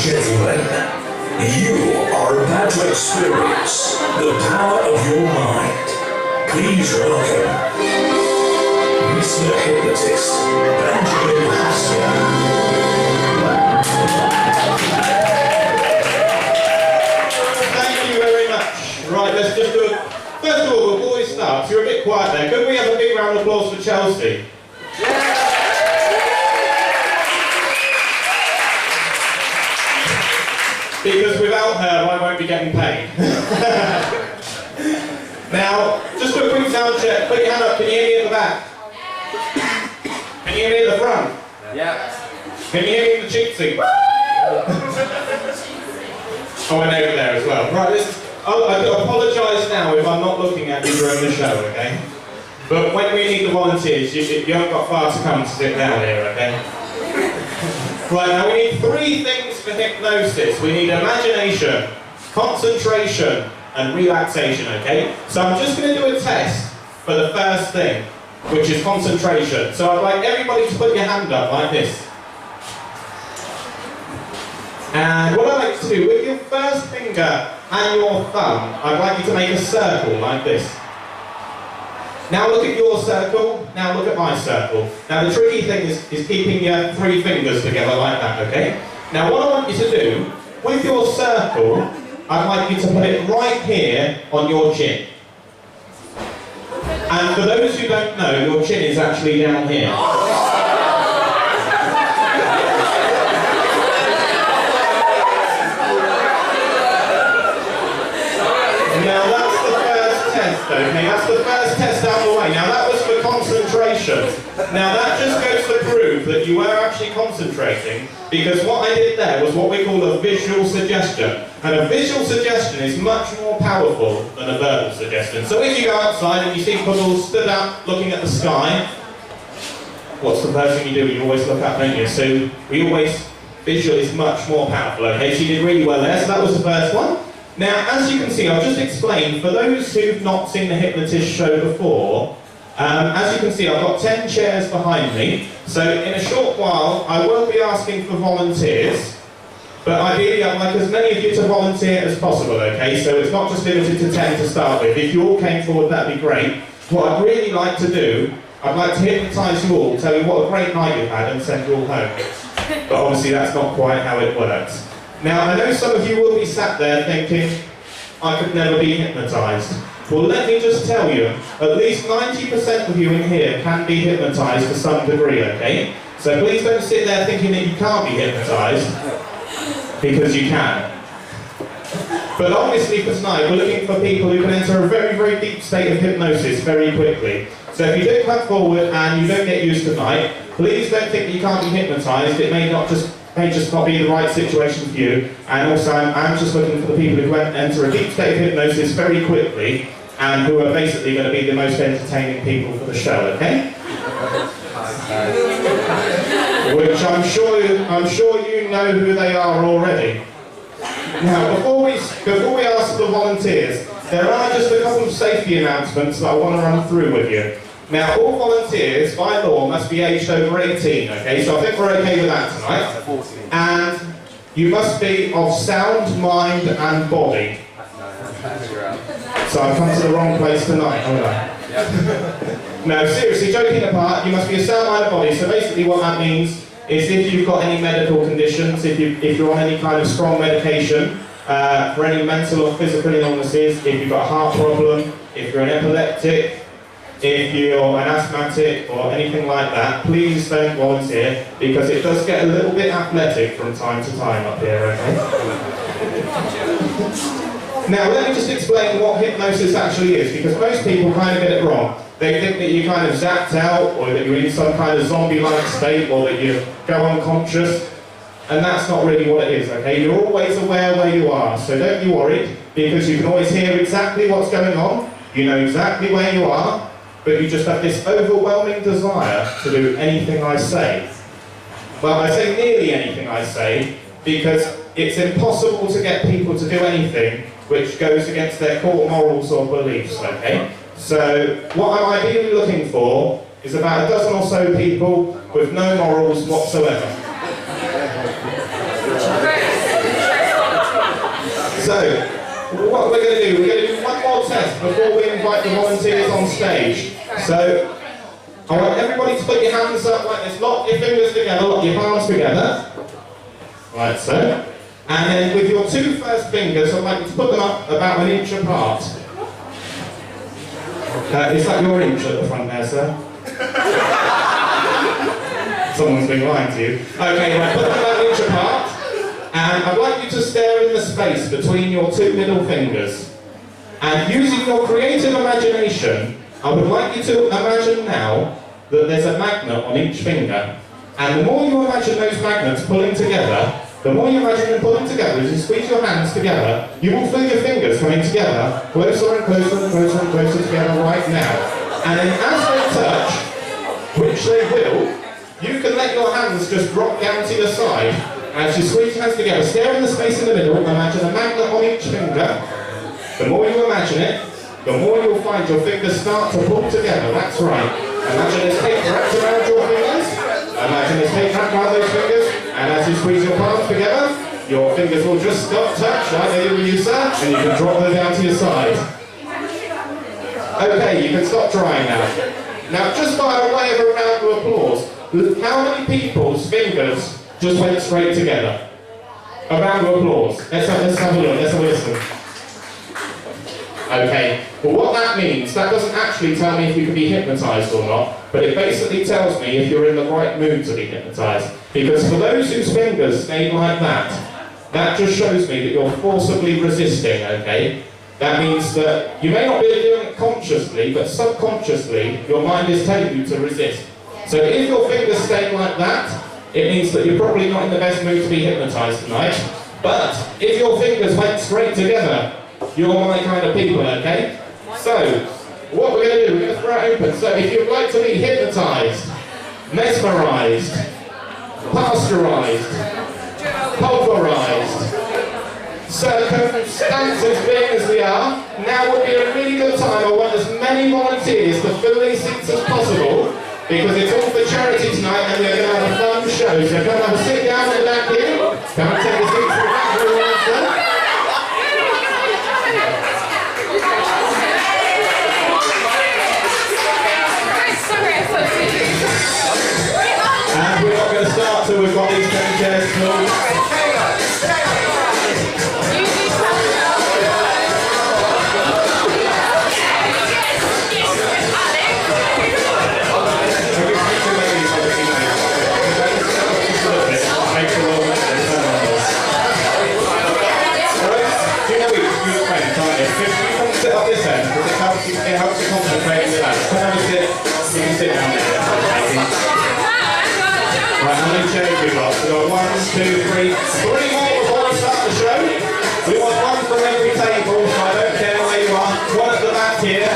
gentlemen, you are about to experience the power of your mind. Please welcome Mr. Hypnotist, Birmingham. Thank you very much. Right, let's just do it. First of all, before we start, you're a bit quiet there. Could we have a big round of applause for Chelsea? Because without her, I won't be getting paid. Now, just do a quick sound check. Put your hand up. Can you hear me at the back? Can you hear me at the front? Yeah. Can you hear me in the cheek seat? Oh, and over there as well. Right, I apologise now if I'm not looking at you during the show, okay? But when we need the volunteers, you haven't got far to come to sit down here, okay? Right, now we need 3 things for hypnosis. We need imagination, concentration, and relaxation, okay? So I'm just going to do a test for the first thing, which is concentration. So I'd like everybody to put your hand up like this. And what I'd like to do, with your first finger and your thumb, I'd like you to make a circle like this. Now look at your circle, now look at my circle. Now the tricky thing is keeping your 3 fingers together like that, okay? Now what I want you to do, with your circle, I'd like you to put it right here on your chin. And for those who don't know, your chin is actually down here. Now that's the first test, okay? That's the first test out of the way. Now that was for concentration. Now that just goes to prove that you were actually concentrating, because what I did there was what we call a visual suggestion. And a visual suggestion is much more powerful than a verbal suggestion. So if you go outside and you see people stood up looking at the sky, what's the first thing you do? You always look up, don't you? So visual is much more powerful, okay? So you did really well there, so that was the first one. Now, as you can see, I've just explained, for those who've not seen the Hypnotist show before, as you can see, I've got 10 chairs behind me, so in a short while, I will be asking for volunteers, but ideally I'd like as many of you to volunteer as possible, okay? So it's not just limited to 10 to start with. If you all came forward, that'd be great. What I'd really like to do, I'd like to hypnotise you all, tell you what a great night you've had, and send you all home. But obviously that's not quite how it works. Now, I know some of you will be sat there thinking, I could never be hypnotised. Well, let me just tell you, at least 90% of you in here can be hypnotised to some degree, okay? So please don't sit there thinking that you can't be hypnotised, because you can. But obviously for tonight, we're looking for people who can enter a very, very deep state of hypnosis very quickly. So if you do come forward and you don't get used tonight, please don't think that you can't be hypnotised. It may just not be the right situation for you. And also, I'm just looking for the people who enter a deep state of hypnosis very quickly and who are basically going to be the most entertaining people for the show, okay? Which I'm sure you know who they are already. Now, before we ask the volunteers, there are just a couple of safety announcements that I want to run through with you. Now, all volunteers, by law, must be aged over 18, okay? So I think we're okay with that tonight. And you must be of sound mind and body. So I've come to the wrong place tonight, haven't I? No, seriously, joking apart, you must be of sound mind and body. So basically what that means is if you've got any medical conditions, if you're on any kind of strong medication, for any mental or physical illnesses, if you've got a heart problem, if you're an epileptic, if you're an asthmatic or anything like that, please don't volunteer, because it does get a little bit athletic from time to time up here, okay? Now let me just explain what hypnosis actually is, because most people kind of get it wrong. They think that you kind of zapped out, or that you're in some kind of zombie-like state, or that you go unconscious, and that's not really what it is, okay? You're always aware where you are, so don't be worried, because you can always hear exactly what's going on, you know exactly where you are, but you just have this overwhelming desire to do anything I say. Well, I say nearly anything I say, because it's impossible to get people to do anything which goes against their core morals or beliefs, okay? So, what I'm ideally looking for is about a dozen or so people with no morals whatsoever. So, what we're going to do, we're going to do one more test before we invite the volunteers on stage. So, I want everybody to put your hands up like this, lock your fingers together, lock your palms together. Like so. And then with your two first fingers, I'd like you to put them up about 1 inch apart. Is that your inch at the front there, sir? Someone's been lying to you. Okay, right, put them about 1 inch apart. And I'd like you to stare in the space between your two middle fingers. And using your creative imagination, I would like you to imagine now that there's a magnet on each finger. And the more you imagine those magnets pulling together, the more you imagine them pulling together, as you squeeze your hands together, you will feel your fingers coming together, closer and closer and closer and closer together right now. And then as they touch, which they will, you can let your hands just drop down to your side. As you squeeze your hands together, stare in the space in the middle, imagine a magnet on each finger. The more you imagine it, the more you'll find your fingers start to pull together. That's right. Imagine there's tape wrapped around your fingers. Imagine there's tape wrapped around those fingers. And as you squeeze your palms together, your fingers will just stop touch, like they do with you, sir, and you can drop them down to your side. Okay, you can stop trying now. Now, just by way of a round of applause, how many people's fingers just went straight together? A round of applause. Let's have a look, let's have a listen. Okay, well what that means, that doesn't actually tell me if you can be hypnotised or not, but it basically tells me if you're in the right mood to be hypnotised. Because for those whose fingers stayed like that just shows me that you're forcibly resisting, okay? That means that you may not be doing it consciously, but subconsciously, your mind is telling you to resist. So if your fingers stay like that, it means that you're probably not in the best mood to be hypnotised tonight. But if your fingers went straight together, you're my kind of people, okay? So, what we're going to do, we're going to throw it open. So if you'd like to be hypnotised, mesmerised, pasteurised, pulverised, circumstances as being as they are, now would be a really good time. I want as many volunteers to fill these seats as possible, because it's all for charity tonight and we're going to have a fun show. So come and have a sit down in the back here. Come and take a seat for the back of the room. And we're not going to start till we've got these 10 chairs full. Sit up this end, because it helps you concentrate and relax. Come on, you can sit down there. Right, how many chairs we got? We've got 1, 2, 3, 3 more before we start the show. We want one from every table, so I don't care where you are. One at the back here.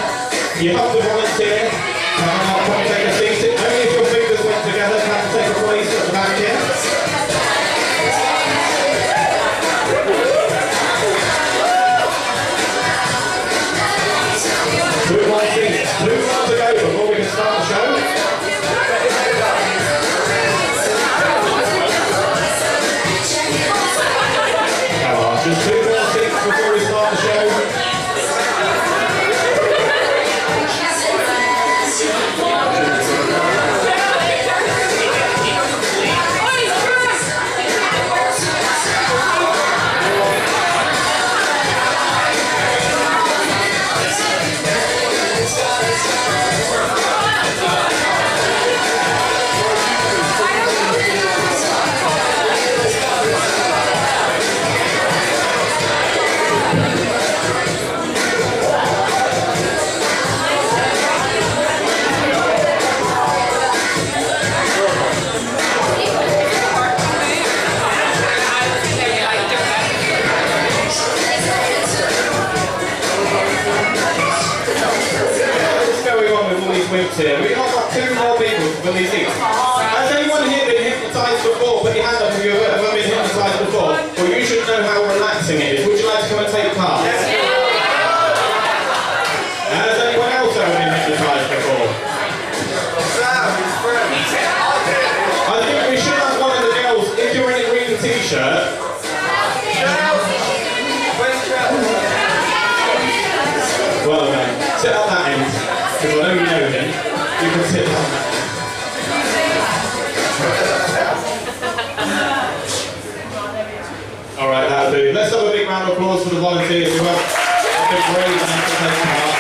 You have to volunteer. Come and take a seat. Only if your fingers went together, you have to take a place at the back here. Two more to go before we can start the show. Come on, just 2 more seats before we start the show. Here. We've got 2 more people to fill these seats. Has anyone here been hypnotised before? Put your hand up if you've ever been hypnotised before. Well, you should know how relaxing it is. Would you like to come and take part? Yes. Has anyone else ever been hypnotised before? I think we should have one of the girls, if you're in a green t-shirt. All right, that'll do. Let's have a big round of applause for the volunteers who have been brave enough to take part.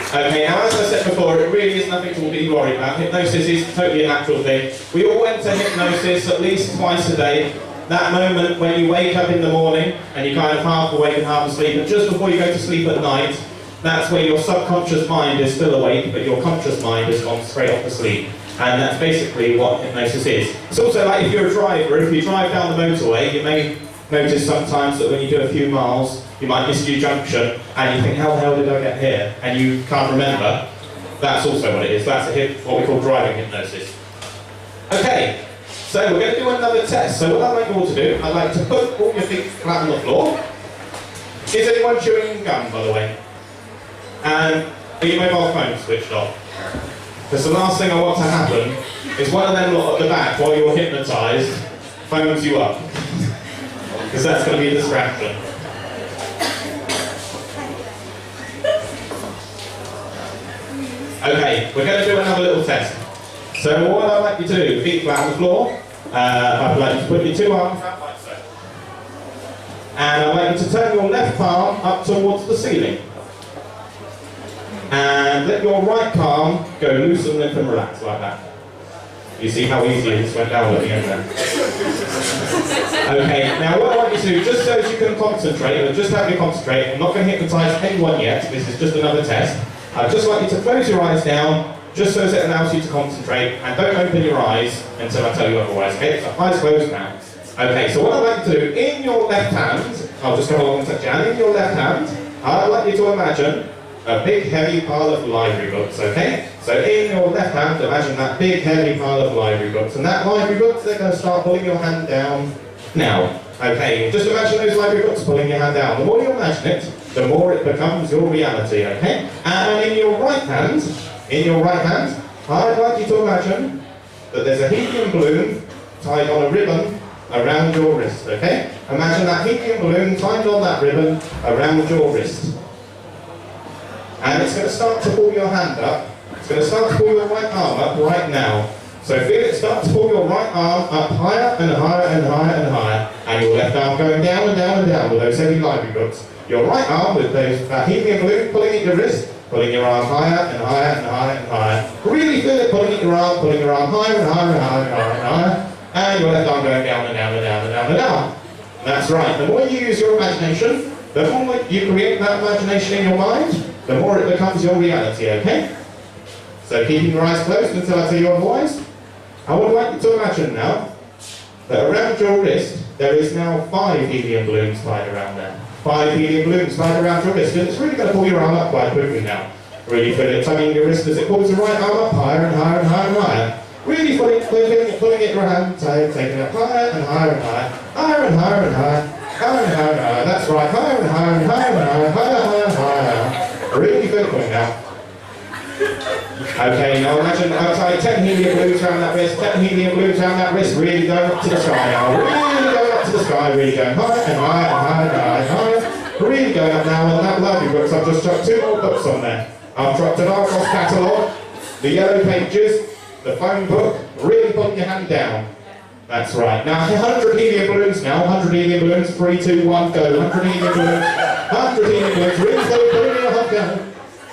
Okay, now as I said before, it really is nothing to be worried about. Hypnosis is totally a natural thing. We all enter hypnosis at least twice a day. That moment when you wake up in the morning and you're kind of half awake and half asleep, and just before you go to sleep at night, that's where your subconscious mind is still awake, but your conscious mind has gone straight off to sleep. And that's basically what hypnosis is. It's also like if you're a driver, if you drive down the motorway, you may notice sometimes that when you do a few miles, you might miss your junction, and you think, how the hell did I get here? And you can't remember. That's also what it is. That's what we call driving hypnosis. Okay, so we're going to do another test. So what I'd like you all to do, I'd like to put all your feet flat on the floor. Is anyone chewing gum, by the way? And are your mobile phones switched off? Because the last thing I want to happen is one of them lot at the back, while you're hypnotised, phones you up. Because that's going to be a distraction. Okay, we're going to do another little test. So what I'd like you to do, feet flat on the floor, I'd like you to put your two arms out like so. And I'd like you to turn your left palm up towards the ceiling. And let your right palm go loose and limp and relax like that. You see how easy it just went down at the end there? Okay, now what I want you to do, just so as you can concentrate, or just have you concentrate, I'm not going to hypnotise anyone yet, this is just another test. I'd just like you to close your eyes down, just so as it allows you to concentrate, and don't open your eyes until I tell you otherwise, okay? So eyes closed now. Okay, so what I'd like you to do, in your left hand, I'll just come along and touch your hand, in your left hand, I'd like you to imagine a big heavy pile of library books, okay? So in your left hand, imagine that big heavy pile of library books. And that library books, they're going to start pulling your hand down now. Okay, just imagine those library books pulling your hand down. The more you imagine it, the more it becomes your reality, okay? And in your right hand, I'd like you to imagine that there's a helium balloon tied on a ribbon around your wrist, okay? Imagine that helium balloon tied on that ribbon around your wrist. And it's going to start to pull your hand up. It's going to start to pull your right arm up right now. So feel it start to pull your right arm up higher and higher and higher and higher. And your left arm going down and down and down with those heavy library books. Your right arm with that helium balloon pulling at your wrist, pulling your arm higher and higher and higher and higher. Really feel it pulling at your arm higher and higher and higher and higher and higher. And your left arm going down and down and down and down and down. That's right. The more you use your imagination, the more you create that imagination in your mind, the more it becomes your reality, okay? So keeping your eyes closed until I tell you otherwise. I would like you to imagine now that around your wrist there is now 5 helium balloons tied around there. 5 helium balloons tied around your wrist, and it's really going to pull your arm up quite quickly now. Really feel it tugging your wrist as it pulls your right arm up higher and higher and higher and higher. Really pulling it your hand, taking it higher and higher and higher, higher and higher and higher, higher and higher and higher. That's right, higher and higher and higher and higher, higher, higher, higher. Really feel it going now. Okay, now imagine outside 10 helium balloons around that wrist, 10 helium balloons around that wrist, really going up to the sky now, really going up to the sky, really going higher and higher and higher and higher and higher, really going up now. And that library books, I've just dropped 2 more books on there. I've dropped an Argos catalogue, the yellow pages, the phone book, really putting your hand down. That's right. Now 100 helium balloons now, 100 helium balloons, 3, 2, 1, go. 100 helium balloons, 100 helium balloons, really slowly putting your hand down.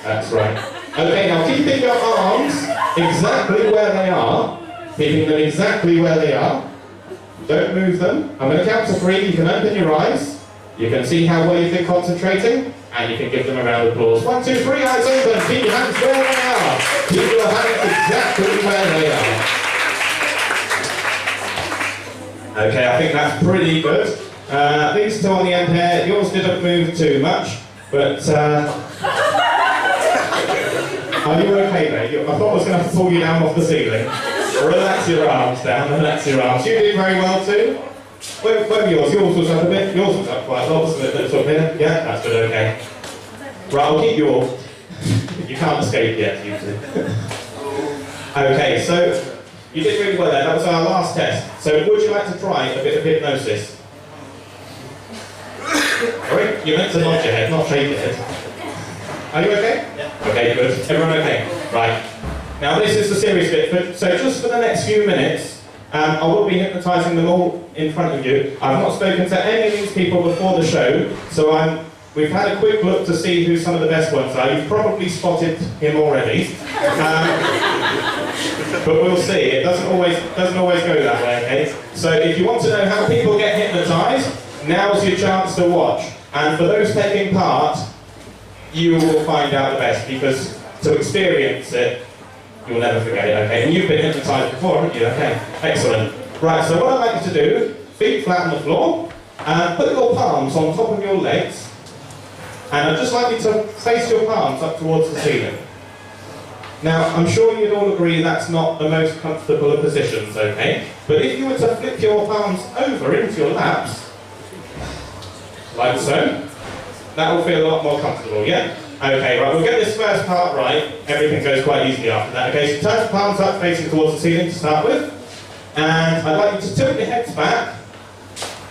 That's right. Okay, now keeping your arms exactly where they are, keeping them exactly where they are. Don't move them. I'm going to count to 3. You can open your eyes. You can see how well you've been concentrating, and you can give them a round of applause. 1, 2, 3, eyes open. Keep your hands where they are. Keep your hands exactly where they are. Okay, I think that's pretty good. These 2 on the end here, yours didn't move too much, but are you okay, mate? I thought I was going to have to pull you down off the ceiling. Relax your arms down, relax your arms. You did very well too. Where yours? Yours was up a bit. Yours was up quite a lot, wasn't it? That's up here. Yeah, that's good, okay. Right, I'll keep yours. You can't escape yet, you two. Okay, so you did really well there. That was our last test. So would you like to try a bit of hypnosis? Sorry? You meant to nod your head, not shake your head. Are you okay? Yeah. Okay, good. Everyone okay? Right. Now this is the serious bit. So just for the next few minutes, I will be hypnotising them all in front of you. I've not spoken to any of these people before the show, so we've had a quick look to see who some of the best ones are. You've probably spotted him already. But we'll see. It doesn't always go that way, okay? So if you want to know how people get hypnotised, now's your chance to watch. And for those taking part, you will find out the best, because to experience it, you'll never forget it, okay? And you've been hypnotised before, haven't you? Okay, excellent. Right, so what I'd like you to do, feet flat on the floor, and put your palms on top of your legs, and I'd just like you to face your palms up towards the ceiling. Now, I'm sure you'd all agree that's not the most comfortable of positions, okay? But if you were to flip your palms over into your laps, like so, that will feel a lot more comfortable, yeah? Okay, right, we'll get this first part right. Everything goes quite easily after that. Okay, so turn your palms up, facing towards the ceiling to start with. And I'd like you to tilt your heads back.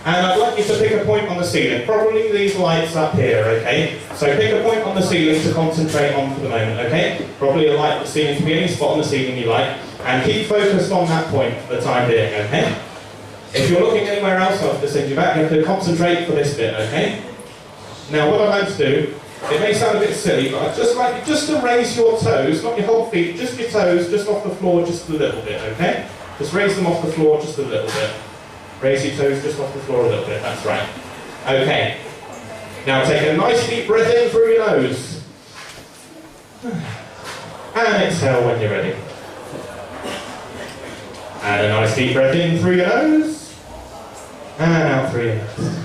And I'd like you to pick a point on the ceiling, probably these lights up here, okay? So pick a point on the ceiling to concentrate on for the moment, okay? Probably a light at the ceiling, to be any spot on the ceiling you like, and keep focused on that point for the time being, okay? If you're looking anywhere else, I'll have to send you back. You have to concentrate for this bit, okay? Now what I'd like to do, it may sound a bit silly, but I'd just like you just to raise your toes, not your whole feet, just your toes, just off the floor just a little bit, okay? Just raise them off the floor just a little bit. Raise your toes just off the floor a little bit, that's right. Okay. Now take a nice deep breath in through your nose. And exhale when you're ready. And a nice deep breath in through your nose. And out through your nose.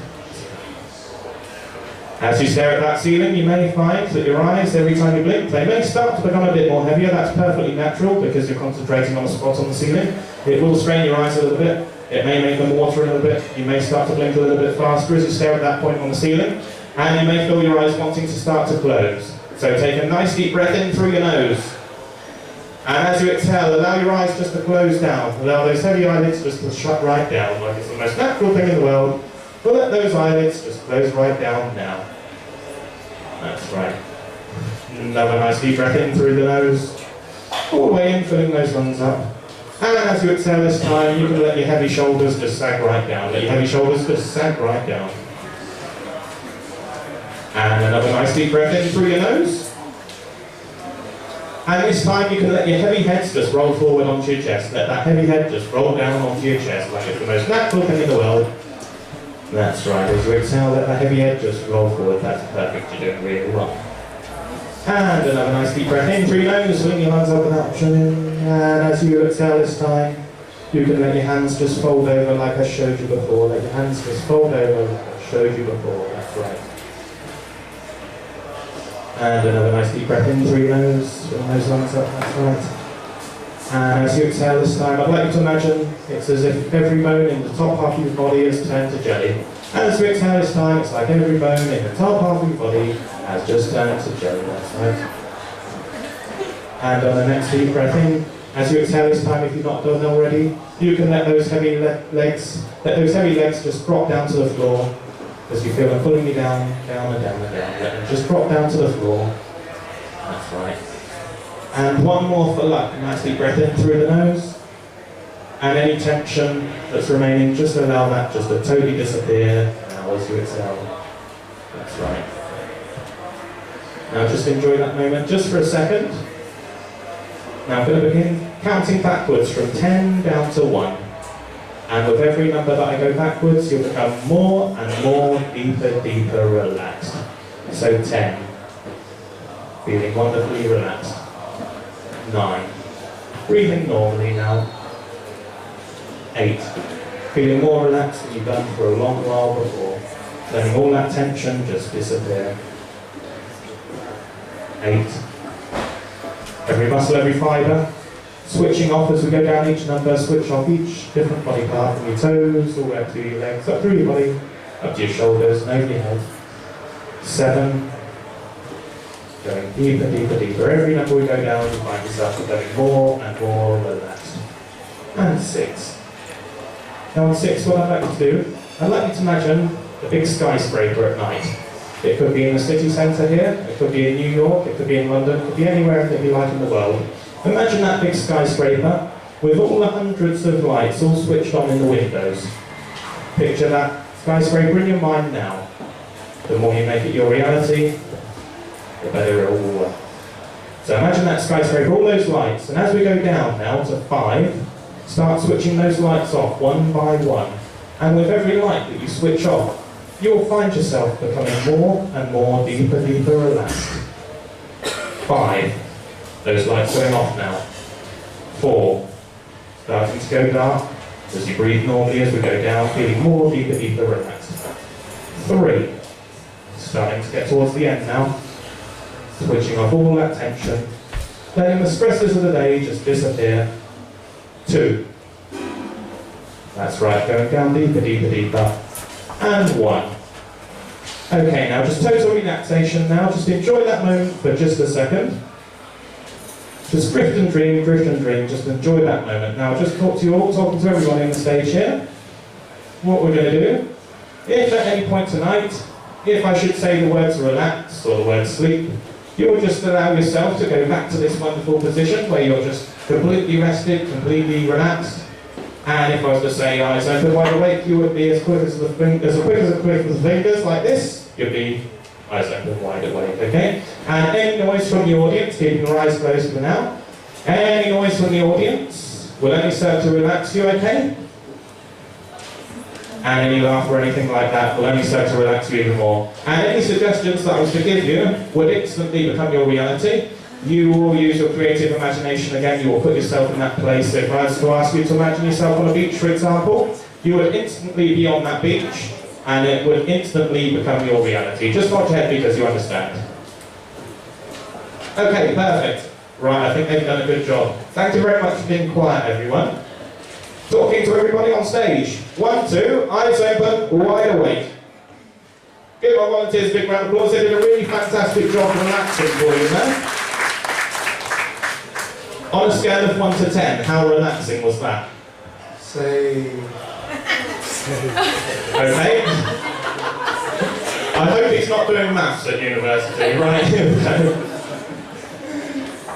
As you stare at that ceiling, you may find that your eyes, every time you blink, they may start to become a bit more heavier. That's perfectly natural because you're concentrating on a spot on the ceiling. It will strain your eyes a little bit. It may make them water a little bit. You may start to blink a little bit faster as you stare at that point on the ceiling. And you may feel your eyes wanting to start to close. So take a nice deep breath in through your nose. And as you exhale, allow your eyes just to close down. Allow those heavy eyelids just to shut right down, like it's the most natural thing in the world. But let those eyelids just close right down now. That's right. Another nice deep breath in through the nose. All the way in, filling those lungs up. And as you exhale this time, you can let your heavy shoulders just sag right down. Let your heavy shoulders just sag right down. And another nice deep breath in through your nose. And this time you can let your heavy heads just roll forward onto your chest. Let that heavy head just roll down onto your chest like it's the most natural thing in the world. That's right, as you exhale, let that heavy head just roll forward. That's perfect, you're doing really well. And another nice deep breath in through your nose, swing your hands up without option. And as you exhale this time, you can let your hands just fold over like I showed you before. Let your hands just fold over like I showed you before. That's right. And another nice deep breath in through your nose, swing those lungs up. That's right. And as you exhale this time, I'd like you to imagine it's as if every bone in the top half of your body has turned to jelly. And as you exhale this time, it's like every bone in the top half of your body has just turned to jelly. That's right. And on the next deep breath in, as you exhale this time, if you've not done already, you can let those heavy legs just drop down to the floor as you feel them pulling you down, down and down and down. Let them just drop down to the floor. That's right. And one more for luck. Nice deep breath in through the nose. And any tension that's remaining, just allow that just to totally disappear now as you exhale. That's right. Now just enjoy that moment just for a second. Now I'm going to begin counting backwards from 10 down to 1. And with every number that I go backwards, you'll become more and more deeper relaxed. So 10. Feeling wonderfully relaxed. 9. Breathing normally now. 8. Feeling more relaxed than you've done for a long while before. Letting all that tension just disappear. 8. Every muscle, every fibre. Switching off as we go down each number, switch off each different body part from your toes, all the way up to your legs, up through your body, up to your shoulders and over your head. 7. Going deeper. Every number we go down, you find yourself becoming more and more relaxed. And 6. Now on 6, what I'd like you to do, I'd like you to imagine a big skyscraper at night. It could be in the city centre here, it could be in New York, it could be in London, it could be anywhere that you like in the world. Imagine that big skyscraper, with all the hundreds of lights all switched on in the windows. Picture that skyscraper in your mind now. The more you make it your reality, the better it will work. So imagine that skyscraper, all those lights, and as we go down now to 5, start switching those lights off one by one. And with every light that you switch off, you'll find yourself becoming more and more deeper relaxed. 5, those lights going off now. 4, starting to go dark as you breathe normally as we go down, feeling more deeper relaxed. 3, starting to get towards the end now, switching off all that tension, letting the stresses of the day just disappear. 2, that's right, going down deeper. And 1. Okay, now just total relaxation now, just enjoy that moment for just a second. Just drift and dream, just enjoy that moment. Now just talk to you all, talking to everyone in the stage here. What we're going to do, if at any point tonight, if I should say the words relax or the word sleep, you will just allow yourself to go back to this wonderful position where you're just completely rested, completely relaxed. And if I was to say eyes open wide awake, you would be as quick as a click of the fingers like this. You'd be eyes open wide awake, okay? And any noise from the audience, keeping your eyes closed for now. Any noise from the audience will only serve to relax you, okay? And any laugh or anything like that will only serve to relax you even more. And any suggestions that I was to give you would instantly become your reality. You will use your creative imagination again, you will put yourself in that place. If I was to ask you to imagine yourself on a beach, for example, you would instantly be on that beach, and it would instantly become your reality. Just nod your head because you understand. Okay, perfect. Right, I think they've done a good job. Thank you very much for being quiet, everyone. Talking to everybody on stage. 1, 2, eyes open, wide awake. Give our volunteers a big round of applause. They did a really fantastic job relaxing for you, man. On a scale of 1 to 10, how relaxing was that? Say... Okay. I hope he's not doing maths at university, right?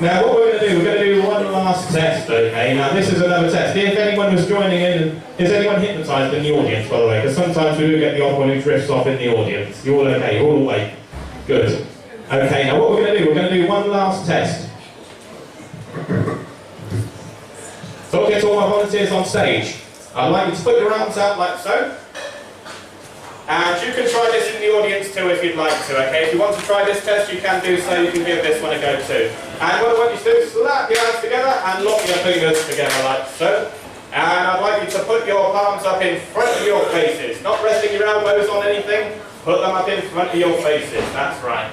Now what we're going to do, we're going to do one last test, okay? Now this is another test. If anyone was joining in, is anyone hypnotised in the audience, by the way? Because sometimes we do get the odd one who drifts off in the audience. You all okay? You're all awake? Good. Okay, now what we're going to do, we're going to do one last test. So I'll get all my volunteers on stage. I'd like you to put your arms out like so. And you can try this in the audience too if you'd like to, okay? If you want to try this test, you can do so. You can give this one a go too. And what I want you to do is slap your hands together and lock your fingers together like so. And I'd like you to put your palms up in front of your faces. Not resting your elbows on anything. Put them up in front of your faces. That's right.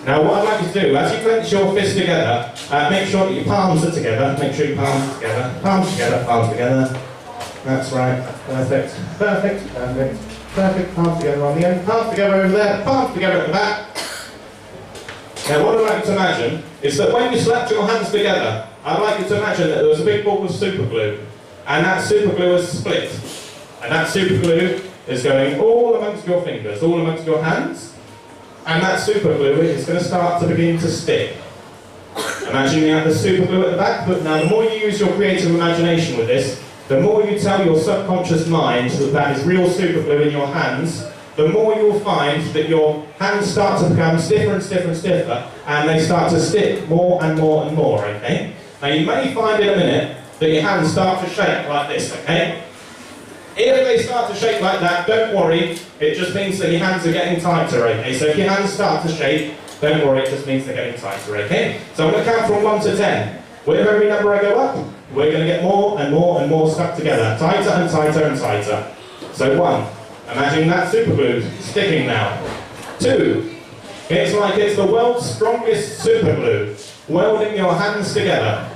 Now what I'd like you to do, as you clench your fists together, make sure that your palms are together. Make sure your palms are together. Palms together, palms together. That's right. Perfect. Perfect. Perfect. Perfect. Palms together on the end. Palms together over there. Palms together at the back. Now what I'd like you to imagine is that when you slapped your hands together, I'd like you to imagine that there was a big ball of super glue. And that super glue is split. And that super glue is going all amongst your fingers, all amongst your hands. And that super glue is going to start to begin to stick. Imagine you have the super glue at the back, but now the more you use your creative imagination with this, the more you tell your subconscious mind that that is real super glue in your hands, the more you'll find that your hands start to become stiffer and stiffer and stiffer, and they start to stick more and more and more, okay? Now you may find in a minute that your hands start to shake like this, okay? If they start to shake like that, don't worry, it just means that your hands are getting tighter, okay? So if your hands start to shake, don't worry, it just means they're getting tighter, okay? So I'm going to count from 1 to 10. With every number I go up, we're going to get more and more and more stuck together. Tighter and tighter and tighter. So 1, imagine that super glue sticking now. 2, it's like it's the world's strongest super glue, welding your hands together.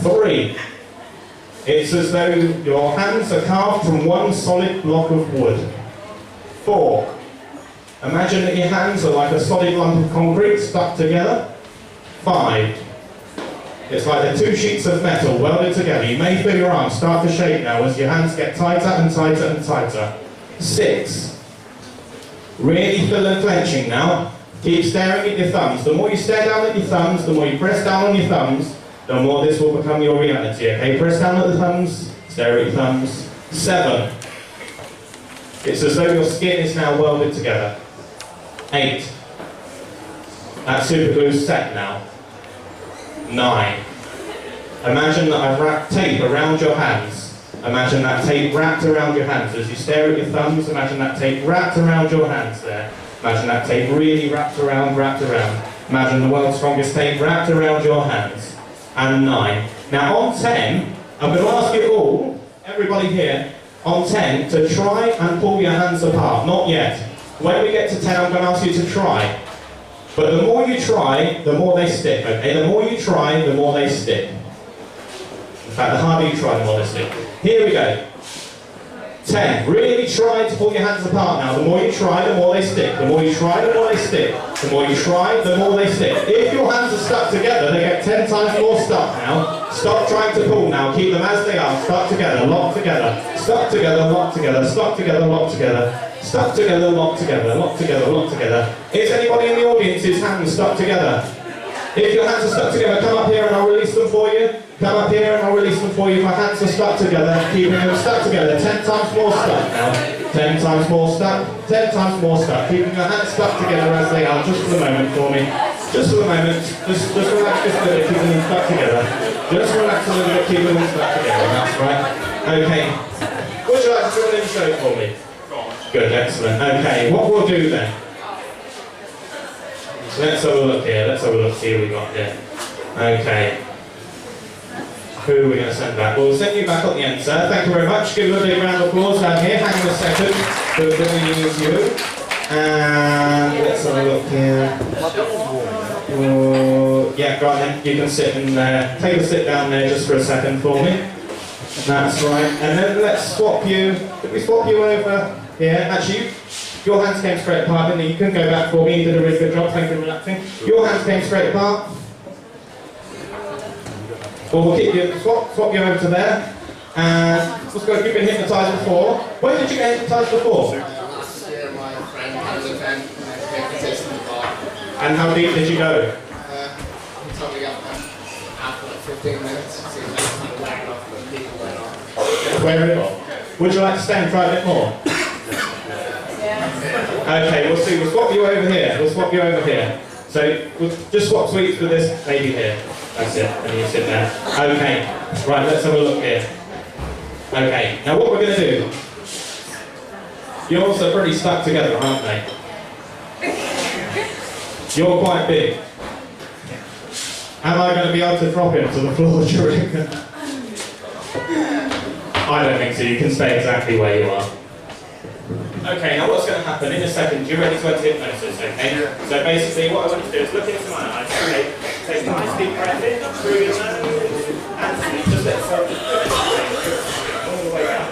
3, it's as though your hands are carved from one solid block of wood. 4, imagine that your hands are like a solid lump of concrete stuck together. 5, it's like they're 2 sheets of metal welded together. You may feel your arms start to shake now as your hands get tighter and tighter and tighter. 6, really feel the clenching now. Keep staring at your thumbs. The more you stare down at your thumbs, the more you press down on your thumbs, the more this will become your reality. Okay, press down at the thumbs, stare at your thumbs. 7. It's as though your skin is now welded together. 8. That super glue's set now. 9. Imagine that I've wrapped tape around your hands. Imagine that tape wrapped around your hands. As you stare at your thumbs, imagine that tape wrapped around your hands there. Imagine that tape really wrapped around, wrapped around. Imagine the world's strongest tape wrapped around your hands. And 9. Now on 10, I'm going to ask you all, everybody here, on 10, to try and pull your hands apart. Not yet. When we get to 10, I'm going to ask you to try. But the more you try, the more they stick, okay? The more you try, the more they stick. In fact, the harder you try, the more they stick. Here we go. 10. Really try to pull your hands apart now. The more you try, the more they stick. The more you try, the more they stick. The more you try, the more they stick. If your hands are stuck together, they get 10 times more stuck now. Stop trying to pull now. Keep them as they are. Stuck together, locked together. Stuck together, locked together. Stuck together, locked together. Stuck together, locked together. Locked together, locked together. Is anybody in the audience's hands stuck together? If your hands are stuck together, come up here and I'll release them for you. Come up here and I'll release them for you. My hands are stuck together, keeping them stuck together. 10 times more stuck now. 10 times more stuck. 10 times more stuck. Keeping your hands stuck together as they are, just for the moment for me. Just for the moment. Just relax just a little bit, keeping them stuck together. Just relax a little bit, keeping them stuck together. That's right. Okay. Would you like to do an intro for me? Good, excellent. Okay, what we'll do then. Let's have a look here. Let's have a look, see what we got here. Okay. Who are we going to send back? We'll send you back at the end, sir. Thank you very much. Give a big round of applause down here. Hang on a second. We're bringing you. And let's have a look here. Yeah, go on then. You can sit in there. Take a sit down there just for a second for me. That's right. And then let's swap you. Did we swap you over here? Actually, your hands came straight apart, didn't you? You can go back for me. You did a really good job. Thank you for relaxing. Your hands came straight apart. Well, we'll keep you, swap you over to there. And let's go. You've been hypnotised before. When did you get hypnotised before? Last year, my friend had an event, hypnotist in the bar. And how deep did you go? He told me after like 15 minutes, so he kind of lagged off, but people went on. Where would you like to stay and try a bit more? Okay, we'll see. We'll swap you over here. We'll swap you over here. So we'll just swap seats with this lady here. That's it. And you sit there. Okay. Right, let's have a look here. Okay. Now what we're going to do. You're also pretty stuck together, aren't they? You're quite big. Am I going to be able to drop him to the floor, do you reckon? I don't think so. You can stay exactly where you are. Okay, now what's going to happen in a second, you're ready to enter hypnosis, okay? So basically what I want to do is look into my eyes, okay? Take a nice deep breath in, through your nose, and just let yourself all the way down.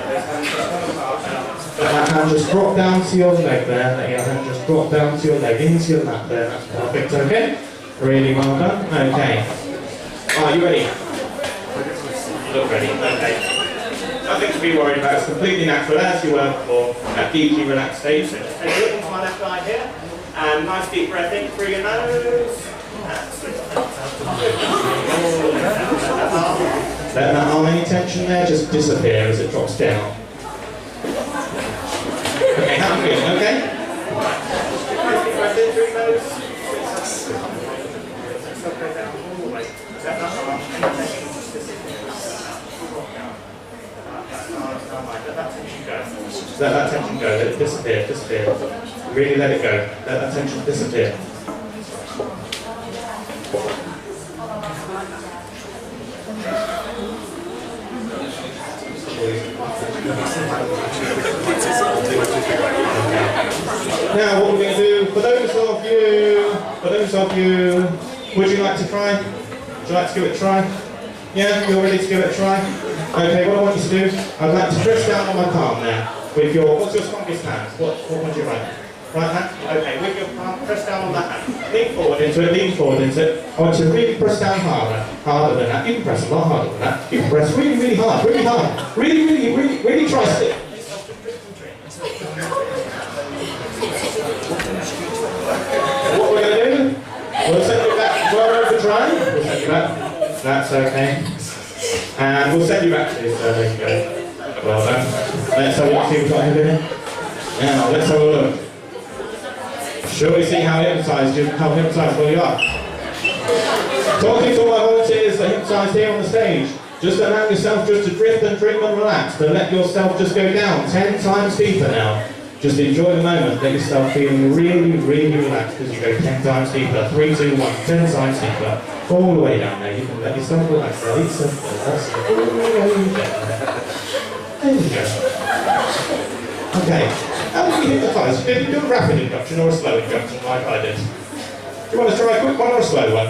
Let that hand just drop down to your leg there, let your hand just drop down to your leg, into your lap there, that's perfect, okay? Really well done, okay. Are you ready? You look ready, okay. Nothing to be worried about, it's completely natural as you were before, that deeply relaxed state. So just take a look into my left eye here, and nice deep breath in through your nose. Let that arm, any tension there, just disappear as it drops down. Okay, how are you feeling, okay? Nice deep breath in through your nose. Let that tension go, let it disappear. Really let it go, let that tension disappear. Now what we're going to do, for those of you, would you like to try? Would you like to give it a try? Yeah, you're ready to give it a try? Okay, what I want you to do, I'd like to press down on my palm now. With your, what's your strongest hand? What would you like? Right hand? Okay, with your palm, press down on that hand. Lean forward into it. I want you to really press down harder than that. You can press a lot harder than that. You can press really hard. Really try to stick. What we're going to do, we'll send you back to our overdrive. We'll send you back. That's okay. And we'll send you back to this. There you go. Well done. Let's have a look, see what we've got here. Now, let's have a look. Shall we see how hypnotised you are? Talking to all my volunteers that hypnotise here on the stage, just allow yourself just to drift and dream and relax, but let yourself just go down 10 times deeper now. Just enjoy the moment, let yourself feeling really, really relaxed as you go 10 times deeper. 3, 2, 1, 10 times deeper. All the way down there. You can let yourself relax. Let yourself relax. There you go. Okay. How do you hypnotise? Did you do a rapid induction or a slow induction like I did? Do you want to try a quick one or a slow one?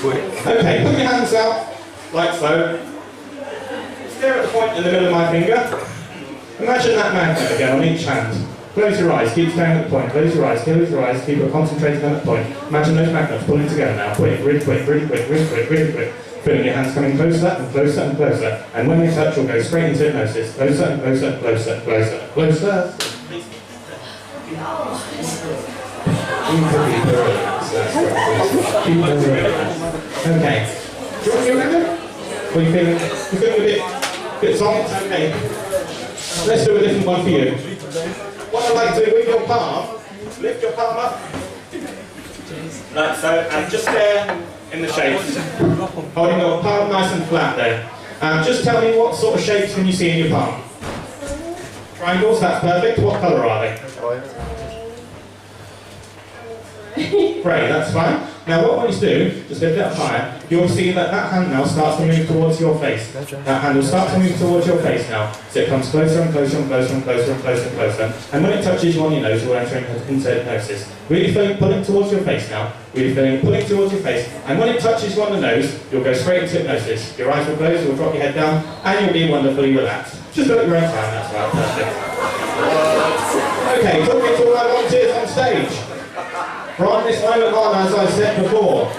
Quick. Okay, put your hands out, like so. Stare at the point in the middle of my finger. Imagine that magnet again on each hand. Close your eyes, keep staring at the point. Close your eyes, keep concentrating on that point. Imagine those magnets pulling together now. Quick, really quick, really quick, really quick, really quick. Feeling your hands coming closer and closer and closer. And when they touch, you'll go straight into hypnosis. Closer and closer and closer and closer and closer. Okay. Do you want to feel that? What are you feeling? You're feeling a bit soft? Okay. Let's do a different one for you. What I'd like to do with your palm, lift your palm up. Like so, and just there in the shapes. Holding your palm nice and flat there. Just tell me what sort of shapes can you see in your palm? Triangles, that's perfect. What colour are they? Great, that's fine. Now what I want you to do, just lift it up higher, you'll see that that hand now starts to move towards your face. That hand will start to move towards your face now. So it comes closer and closer and closer and closer and closer and closer. And when it touches you on your nose, you'll enter into hypnosis. Really feeling pulling towards your face now. Really feeling pulling towards your face. And when it touches you on the nose, you'll go straight into hypnosis. Your eyes will close, you'll drop your head down, and you'll be wonderfully relaxed. Just do it your own time, that's right, perfect. Okay, talking to all our volunteers on stage. From this moment on, as I said before,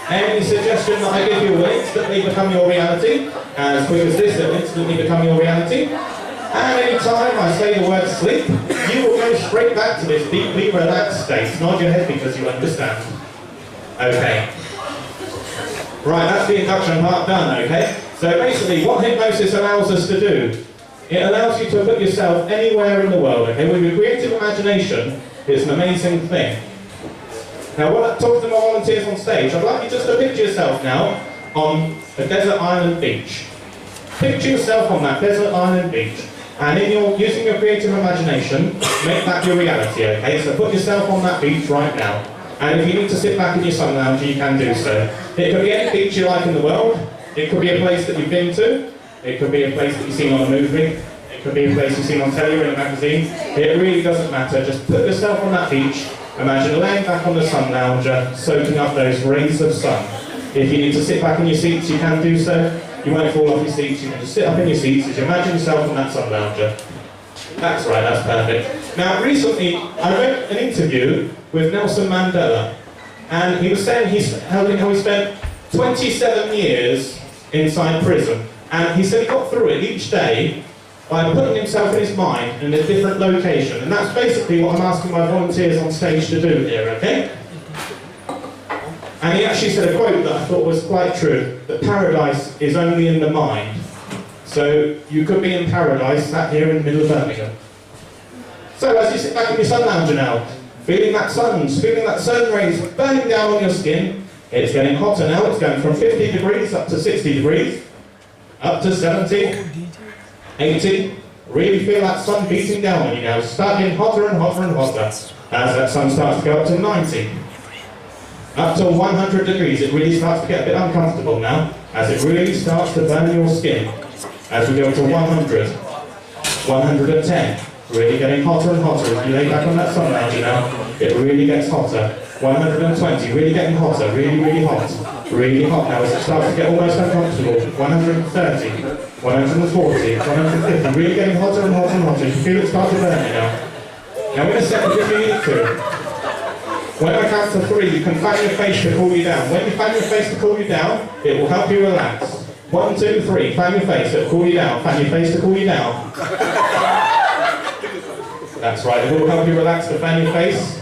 any suggestion that I give you will instantly become your reality. As quick as this, it will instantly become your reality. And any time I say the word sleep, you will go straight back to this deeply relaxed state. Nod your head because you understand. Okay. Right, that's the induction part done, okay? So basically, what hypnosis allows us to do, it allows you to put yourself anywhere in the world, okay? With your creative imagination, it's an amazing thing. Now, when I talk to my volunteers on stage, I'd like you just to picture yourself now on a desert island beach. Picture yourself on that desert island beach, and using your creative imagination, make that your reality, okay? So put yourself on that beach right now, and if you need to sit back in your sun lounge, you can do so. It could be any beach you like in the world. It could be a place that you've been to. It could be a place that you've seen on a movie. It could be a place you've seen on telly or in a magazine. It really doesn't matter. Just put yourself on that beach. Imagine laying back on the sun lounger, soaking up those rays of sun. If you need to sit back in your seats, you can do so. You won't fall off your seats, you can just sit up in your seats as you imagine yourself on that sun lounger. That's right, that's perfect. Now, recently, I read an interview with Nelson Mandela, and he was saying how he spent 27 years inside prison, and he said he got through it each day by putting himself in his mind in a different location. And that's basically what I'm asking my volunteers on stage to do here, okay? And he actually said a quote that I thought was quite true, that paradise is only in the mind. So you could be in paradise sat here in the middle of Birmingham. So as you sit back in your sun lounger now, feeling that sun rays burning down on your skin, it's getting hotter now, it's going from 50 degrees up to 60 degrees, up to 70, 80, really feel that sun beating down on you now, starting hotter and hotter and hotter. As that sun starts to go up to 90, up to 100 degrees, it really starts to get a bit uncomfortable now, as it really starts to burn your skin. As we go to 100, 110, really getting hotter and hotter. As you lay back on that sun lounger now, it really gets hotter. 120, really getting hotter, really, really hot. Really hot now as it starts to get almost uncomfortable. 130, 140, 150, really getting hotter and hotter and hotter. You can feel it start to burn you now. Now in a second, if you need to, when I count to 3, you can fan your face to cool you down. When you fan your face to cool you down, it will help you relax. 1, 2, 3, fan your face, it'll cool you down. Fan your face to cool you down. That's right, it will help you relax to fan your face.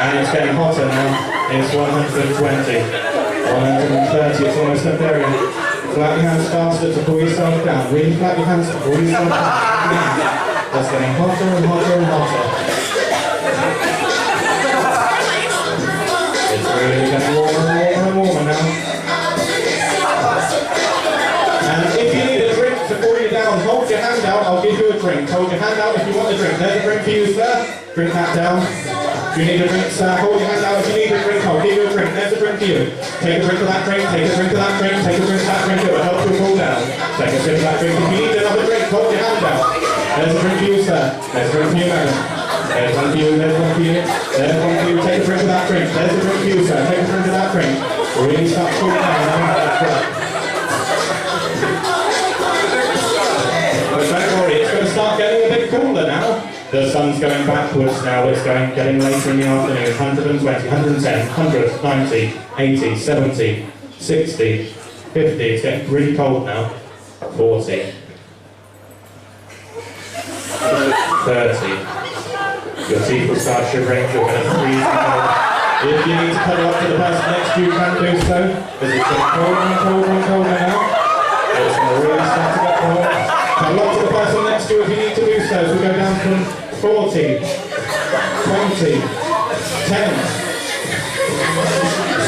And it's getting hotter now. It's 120, 130, it's almost up there. Flap your hands faster to pull yourself down. Really flap your hands to pull yourself down. That's getting hotter and hotter and hotter. It's really getting warmer and warmer and warmer now. And if you need a drink to cool you down, hold your hand out, I'll give you a drink. Hold your hand out if you want a drink. There's a drink for you, sir. Drink that down. If you need a drink, sir, hold your hand out. If you need a drink, I'll give you a drink. There's a drink for you. Take a drink of that drink, take a drink of that drink, take a drink of that drink. It will help you cool down. Take a sip of that drink. If you need another drink, hold your hand out. There's a drink for you, sir. There's a drink for you, madam. There's one for you, there's one for you. There's one for you. Take a drink of that drink. There's a drink for you, sir. Take a drink of that drink. Really start cooling down. That's right. But don't worry, it's going to start getting a bit cooler now. The sun's going backwards now, it's getting later in the afternoon. 120, 110, 100, 90, 80, 70, 60, 50, it's getting really cold now. 40, 30. Your teeth will start shivering, you're going to freeze now. If you need to cuddle up to the person next to you, you can do so. Because it's getting colder and colder and colder now. It's going to really start to get cold. Cuddle up to the person next to you if you need to do so. So we go down from 40, 20, 10,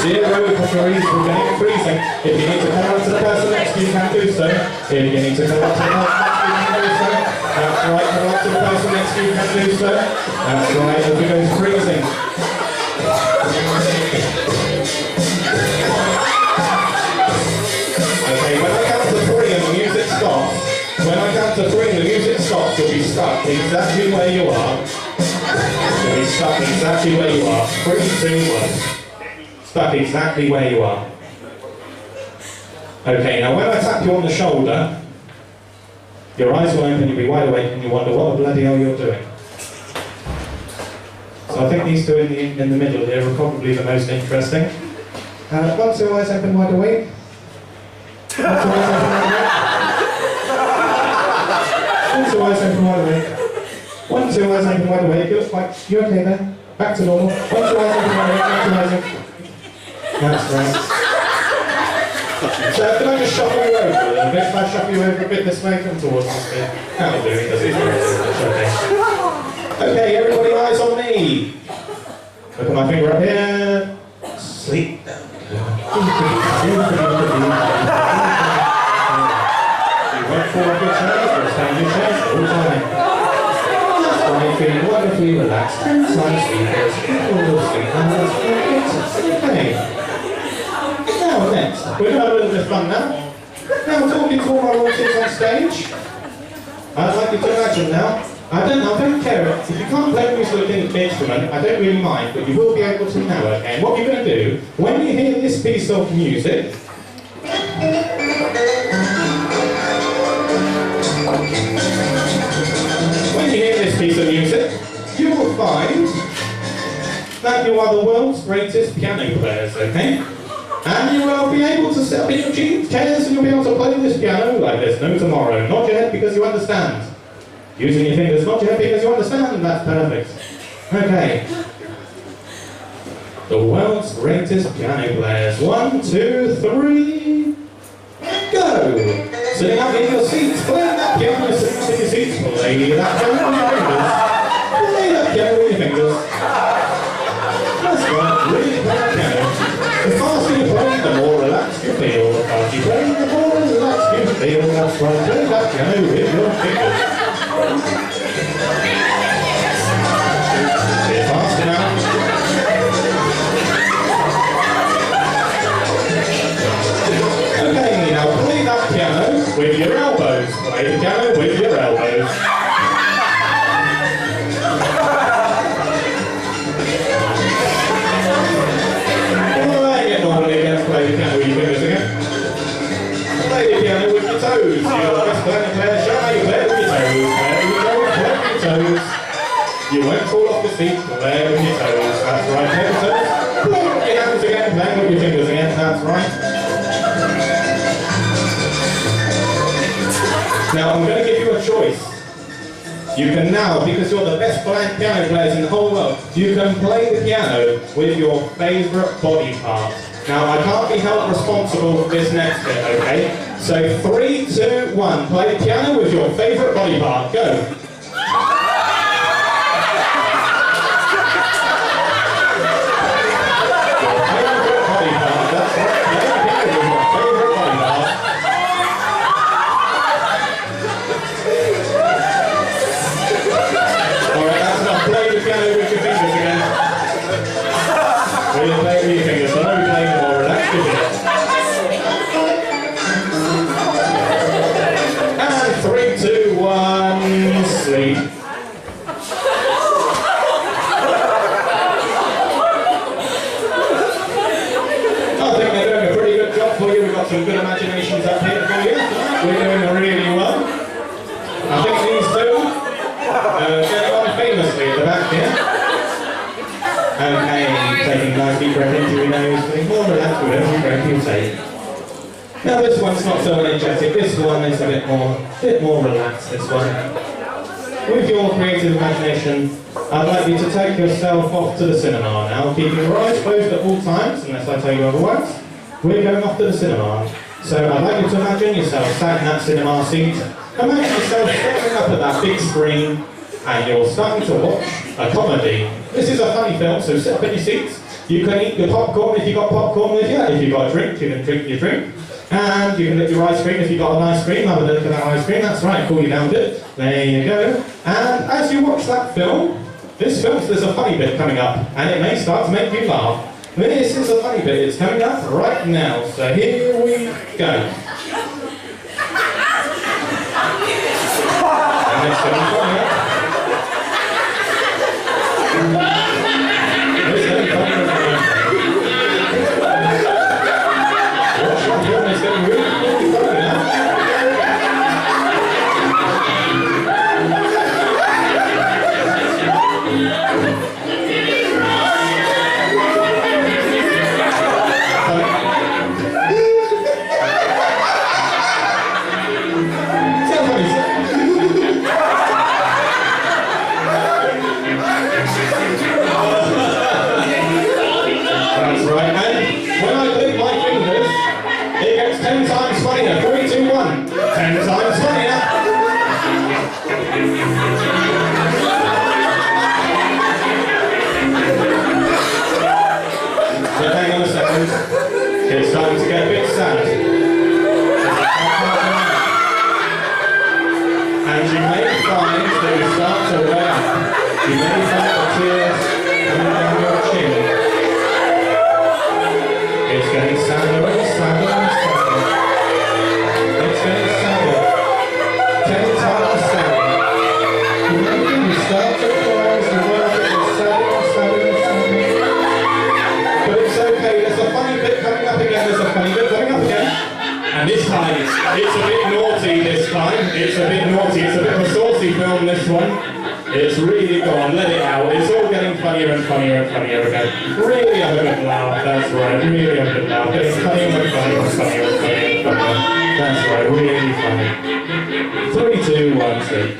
0 because you're easily getting freezing. If you need to come up to the person next to you, you can do so. If you need to come up to the person next to you, you can do so. That's right, come up to the person next to you, you can do so. That's right, as we go freezing. Okay, when I count to 3 and the music stops, when I count to 3 and the music stops, you'll be stuck exactly where you are. You'll be stuck exactly where you are. 3, 2, 1. Stuck exactly where you are. Okay, now when I tap you on the shoulder, your eyes will open, you'll be wide awake, and you wonder what the bloody hell you're doing. So I think these two in the middle here are probably the most interesting. 1, 2, eyes open, wide awake. 1, 2, eyes open, wide awake. 1, 2, eyes open, wide awake. 1, 2, eyes open, wide awake. You look like you're okay there. Back to normal. 1, 2, eyes open, wide awake. 1, 2, eyes open. That's right. So can I just shuffle you over a little bit? If I shuffle you over a bit this way, come towards this bit. That'll do it, it's okay. Okay, everybody eyes on me. Look at my finger up here. Sleep. You won't fall off your chairs, you'll stay in your chairs all the time. That's why you're feeling wonderfully relaxed. Nice sleepers. Okay. Now next, we're going to have a little bit of fun now. Now talking to all my royalties on stage. I'd like you to imagine now. I don't care if you can't play a musical instrument, I don't really mind, but you will be able to now, okay? And what you're going to do, when you hear this piece of music, you will find that you are the world's greatest piano players, okay? And you will be able to sit up in your chairs and you'll be able to play this piano like there's no tomorrow. Nod your head because you understand. Using your fingers, nod your head because you understand. That's perfect. Okay. The world's greatest piano players. 1, 2, 3, go! Sitting up in your seats, play that piano, sitting up in your seats, play that piano with your fingers. Play that piano with your fingers. That's right, really play that piano. The faster you play, the more relaxed you feel. The faster you play, the more relaxed you feel. That's right, play that piano with your fingers. Bit faster now. Okay, now play that piano with your elbows. Play the piano with your elbows. Play the piano with your fingers again. Play the piano with your toes. You're the best piano player, shall you? Play it with your toes. Play it with your toes. Play it with your toes. You won't fall off the seat. Play it with your toes. That's right. Play with your toes. Play it with your hands again. Play it with your fingers again. That's right. Now I'm going to give you a choice. You can now, because you're the best piano players in the whole world, you can play the piano with your favourite body part. Now, I can't be held responsible for this next bit, okay? So 3, 2, 1, play the piano with your favourite body part. Go. Your favourite body part, that's right. Play the piano with your favourite body part. Alright, that's enough. Play the piano with your fingers again. Really play with your fingers, so don't be playing more. Relax your fingers. And 3, 2, 1, sleep. I think they're doing a pretty good job for you. We've got some good imaginations up here for you. We're doing really well. I think these two getting on famously at the back here. Okay, taking a nice deep breath into your nose, being more relaxed with every breath you take. Now this one's not so energetic, this one is a bit more relaxed, this one. With your creative imagination, I'd like you to take yourself off to the cinema now, keeping your eyes closed at all times, unless I tell you otherwise. We're going off to the cinema. So I'd like you to imagine yourself sat in that cinema seat. Imagine yourself staring up at that big screen, and you're starting to watch a comedy. This is a funny film, so sit up in your seats. You can eat your popcorn if you've got popcorn with you. If you've got a drink, you can drink your drink. And you can lick your ice cream if you've got an ice cream. Have a look at that ice cream, that's right, cool you down a bit. There you go. And as you watch that film, there's a funny bit coming up, and it may start to make you laugh. This is a funny bit, it's coming up right now, so here we go. And it's coming up. It's getting really funny now. That's right, and when I click my fingers, it gets 10 times funnier. 3, 2, 1. 10 times funnier. But hang on a second. It's starting to get a bit sad. And you may find that you start to wear up. You may find the tears coming down your chin. It's getting sadder and sadder and sadder. It's getting sadder. 10 times sadder. You start to cry as the world gets sadder and sadder and sadder. But it's okay, there's a funny bit coming up again, there's a funny bit coming up again. And this time, it's a bit naughty this time. It's a bit naughty, it's a bit of a saucy film this one. It's really gone, let it out. It's all getting funnier and funnier and funnier again. Really have a good laugh, that's right, really have a good laugh. Getting funnier and funnier and funnier and funnier and funnier. That's right, really funny. 3, 2, 1, sleep.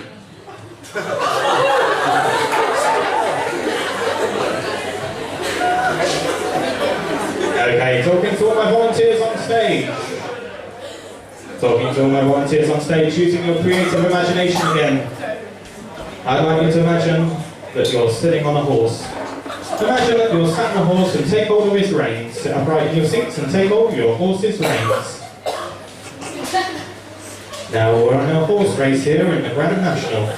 Okay, talking to all my volunteers on stage. Talking to all my volunteers on stage, using your creative imagination again. I'd like you to imagine that you're sitting on a horse. Imagine that you're sat on a horse and take hold of his reins. Sit upright in your seats and take hold of your horse's reins. Now we're on a horse race here in the Grand National.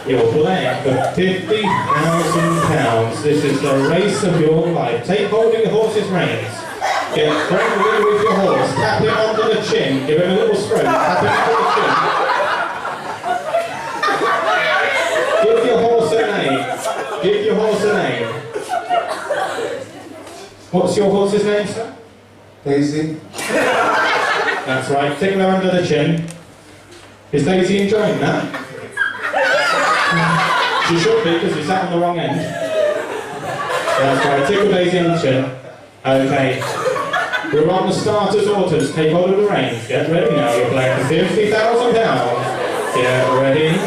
You're playing for £50,000. This is the race of your life. Take hold of your horse's reins. Get friendly with your horse. Tap him under the chin. Give him a little stroke. Tap him under the chin. Give your horse a name. Give your horse a name. What's your horse's name, sir? Daisy. That's right. Tickle her under the chin. Is Daisy enjoying that? She should be, because you sat on the wrong end. That's right. Tickle Daisy on the chin. Okay. We're on the starter's orders. Take hold of the reins. Get ready now. You're playing for £50,000. Get ready.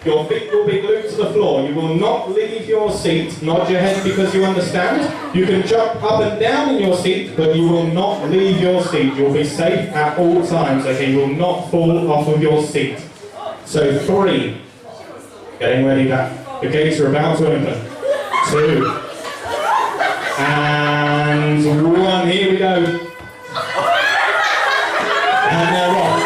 Your feet will be glued to the floor. You will not leave your seat. Nod your head because you understand. You can jump up and down in your seat, but you will not leave your seat. You'll be safe at all times, okay? You will not fall off of your seat. So 3. Getting ready back. The gates are about to open. 2. And 1. Here we go. And they're off.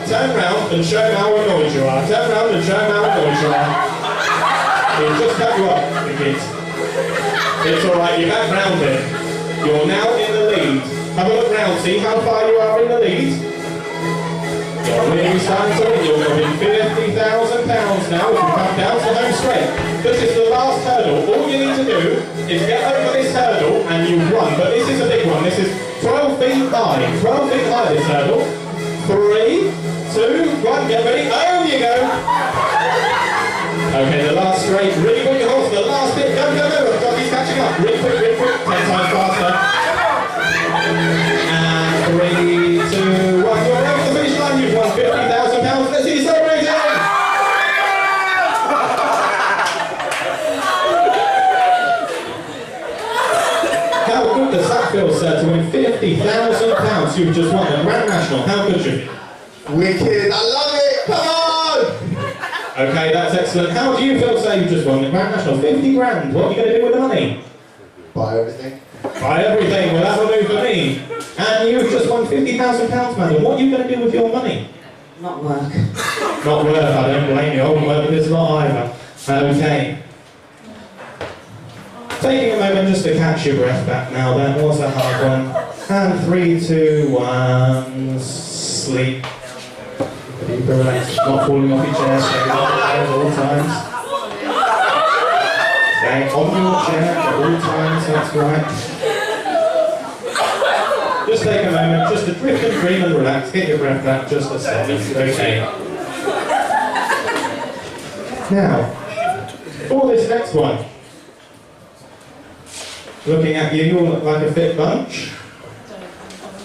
Turn round and show him how annoyed you are. Turn round and show him how annoyed you are. He'll just cut you up, the kids. It's alright, you're back round here. You're now in the lead. Have a look round, see how far you are in the lead. You're really starting to win. You're going to win £50,000 now if you come down to home straight. This is the last hurdle. All you need to do is get over this hurdle and you run. But this is a big one. This is 12 feet high. 12 feet high, this hurdle. 3, 2, 1, get ready, over you go! Okay, the last straight, really quick horse, the last bit, go, go, go, jockey's catching up, really quick, 10 times faster. And 3, 2, 1, you're over the finish line, you've won £50,000, let's see you celebrating! How good does that feel, sir, to win £50,000 you've just won the Grand National? How good should you? Wicked, I love it, come on! Okay, that's excellent. How do you feel, sir, you just won the Grand National? 50 grand, what are you going to do with the money? Buy everything. Buy everything, well that'll do for me. And you've just won £50,000, madam. What are you going to do with your money? Not work. Not work, I don't blame you. I wouldn't work with this lot either. Okay. Taking a moment just to catch your breath back now then, was a hard one. And 3, 2, 1, sleep. Keep relaxed, not falling off your chair, stay on your chair at all times. Stay on your chair at all times, that's right. Just take a moment, just to drift and dream and relax, get your breath back just a second, okay. Now, for this next one, looking at you, you all look like a fit bunch.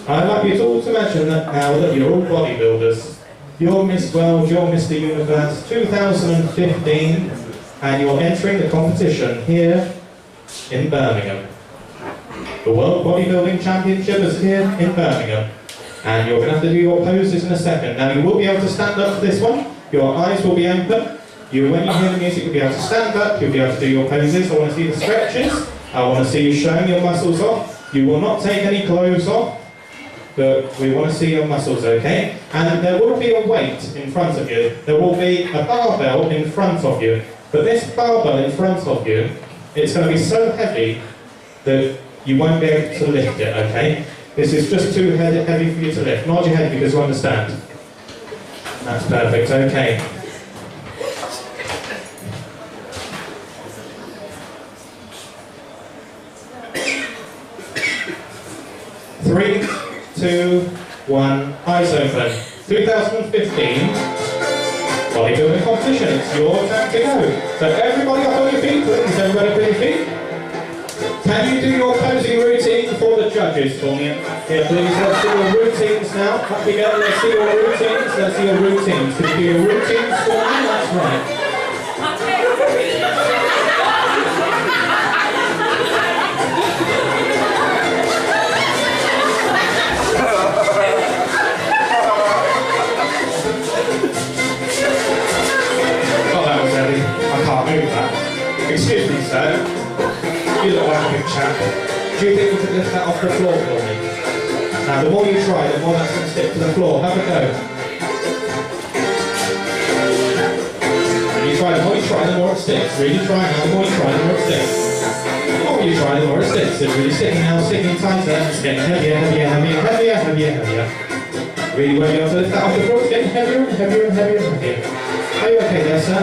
I'd like you all to imagine that now that you're all bodybuilders. You're Miss World, you're Mr. Universe 2015, and you're entering the competition here in Birmingham. The World Bodybuilding Championship is here in Birmingham, and you're going to have to do your poses in a second. Now you will be able to stand up for this one, your eyes will be open, when you hear the music you'll be able to stand up, you'll be able to do your poses. I want to see the stretches, I want to see you showing your muscles off. You will not take any clothes off, but we want to see your muscles, okay? And there will be a weight in front of you. There will be a barbell in front of you. But this barbell in front of you, it's going to be so heavy that you won't be able to lift it, okay? This is just too heavy for you to lift. Nod your head because you understand. That's perfect, okay. Three, 2, 1, eyes open. 2015 bodybuilding competition. It's your time to go. So everybody up on your feet, please. Everybody up on your feet. Can you do your posing routine for the judges for me? Here, please. Let's do your routines now. Up we go. Let's see your routines. Let's see your routines. Can you do your routines for me? That's right. Excuse me, sir. You look like a big chap. Do you think you could lift that off the floor for me? Now, the more you try, the more that's going to stick to the floor. Have a go. The more you try, the more it sticks. Really try now. The more you try, the more it sticks. The more you try, the more it sticks. It's really sticking now, sticking tighter. It's getting heavier, heavier, heavier, heavier, heavier, heavier. Really won't be able to lift that off the floor. It's getting heavier and heavier and heavier and heavier. Are you okay there, sir?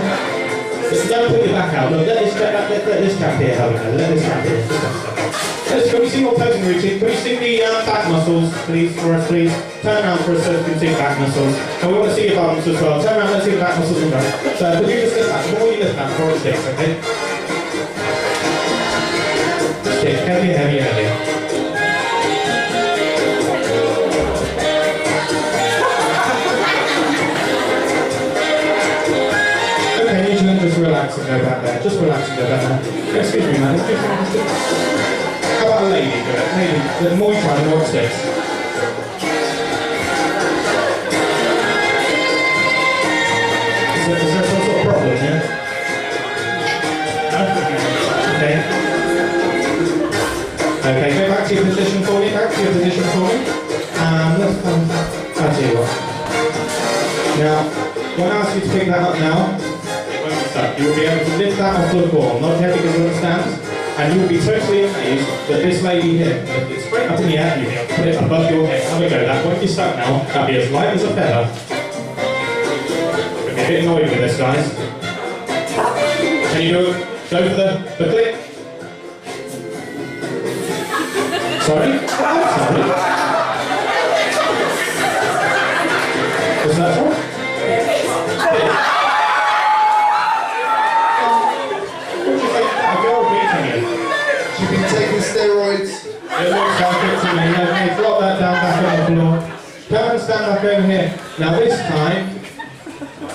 Just don't put your back out. Look, let this chap here have a go. Let this chap here. Can we see your posing routine? Can we see the back muscles, please, for us, please? Turn around for us so we can see back muscles. And we want to see your bottoms as well. Turn around, let's see the back muscles and go. So, could you just lift that? The more you lift that, the more it sticks, okay? Stick, heavier, heavier, heavier. Okay, you can just relax and go back there. Just relax and go back there. Excuse me, man. Excuse me. How about a lady? Lady, the more you try, the more it sticks. Is there some sort of problem here? No? Okay. Okay, go back to your position for me. Back to your position for me. Let's come. I'll tell you what. Now, when I ask you to pick that up now, it won't be stuck. You will be able to lift that off the floor. Not heavy because you understand. And you will be totally amazed that this lady here, if it's straight up in the air, you'll be able to put it above your head. Have a go, that won't be stuck now, that'll be as light as a feather. You'll be a bit annoyed with this, guys. Can you go for the click? Sorry? Sorry? Was that wrong? You've been taking steroids. It looks like it to me. Okay, drop that down back on the floor. Come and stand back over here. Now this time,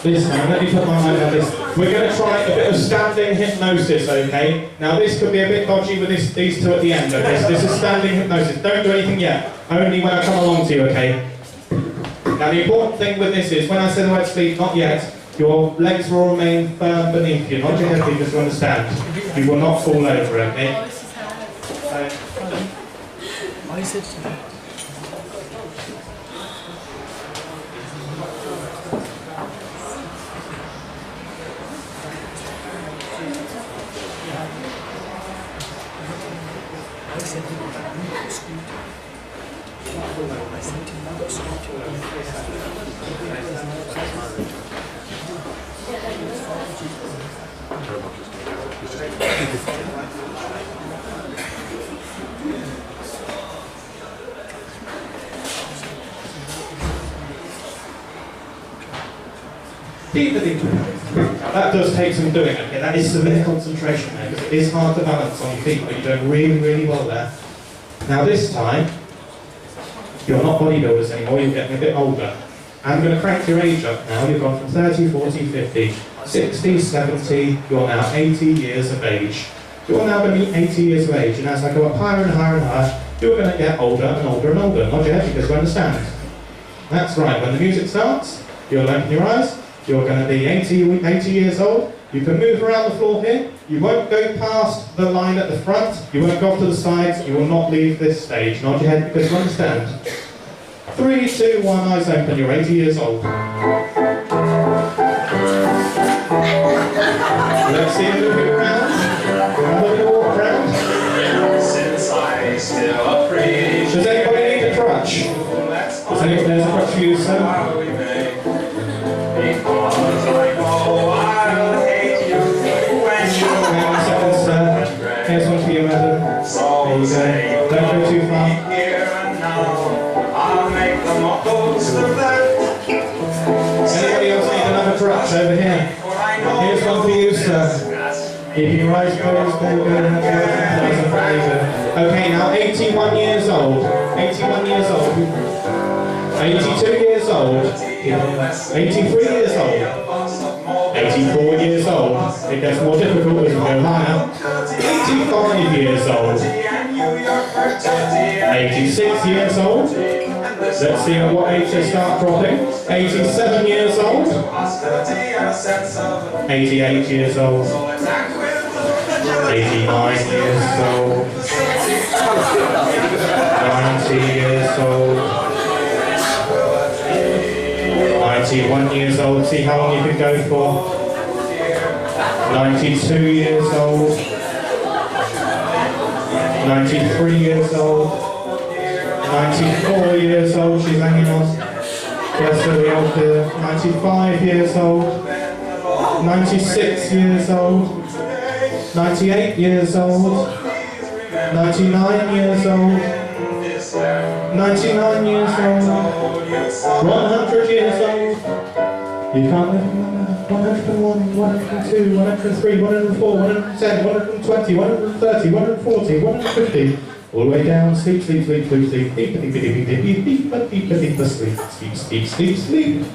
let me put my hand on this. We're going to try a bit of standing hypnosis, okay? Now this could be a bit dodgy with these two at the end, okay? So this is standing hypnosis. Don't do anything yet. Only when I come along to you, okay? Now the important thing with this is, when I say the word sleep, not yet, your legs will remain firm beneath you, not your head, just to understand. You will not fall over, okay? I said That does take some doing, okay? That is severe concentration there, because it is hard to balance on your feet, but you're doing really, really well there. Now this time, you're not bodybuilders anymore, you're getting a bit older. I'm going to crank your age up now. You've gone from 30, 40, 50, 60, 70, you're now 80 years of age. You're now going to be 80 years of age, and as I go up higher and higher and higher, you're going to get older and older and older. Nod your head because you understand. That's right, when the music starts, you'll open your eyes, you're going to be 80 years old. You can move around the floor here. You won't go past the line at the front. You won't go off to the sides. You will not leave this stage. Nod your head because you understand. 3, 2, 1, eyes open. You're 80 years old. Let's see you moving around. Have a little walk around. Does anybody need a crutch? Does anybody, there's a crutch for you, sir? Here's one for you, madam. There you go. Don't go too far. Anybody else need another crutch over here? Here's one for you, sir. Keep your eyes closed. Okay, now 81 years old. 81 years old. 82 years old. 83 years old. 84 years old. It gets more difficult as we go higher. 85 years old. 86 years old. Let's see at what age they start dropping. 87 years old. 88 years old. 89 years old. years old. 91 years old. See how long you can go for. 92 years old. 93 years old. 94 years old. She's hanging on. Yes, so we old there. 95 years old. 96 years old. 98 years old. 99 years old. 99 years old. 100 years old. You can't live 101, 102, 103, 104, 110, 120, 130, 140, 150. All the way down, sleep, sleep, sleep, sleep, sleep, sleep, sleep, sleep, sleep, sleep, sleep, sleep.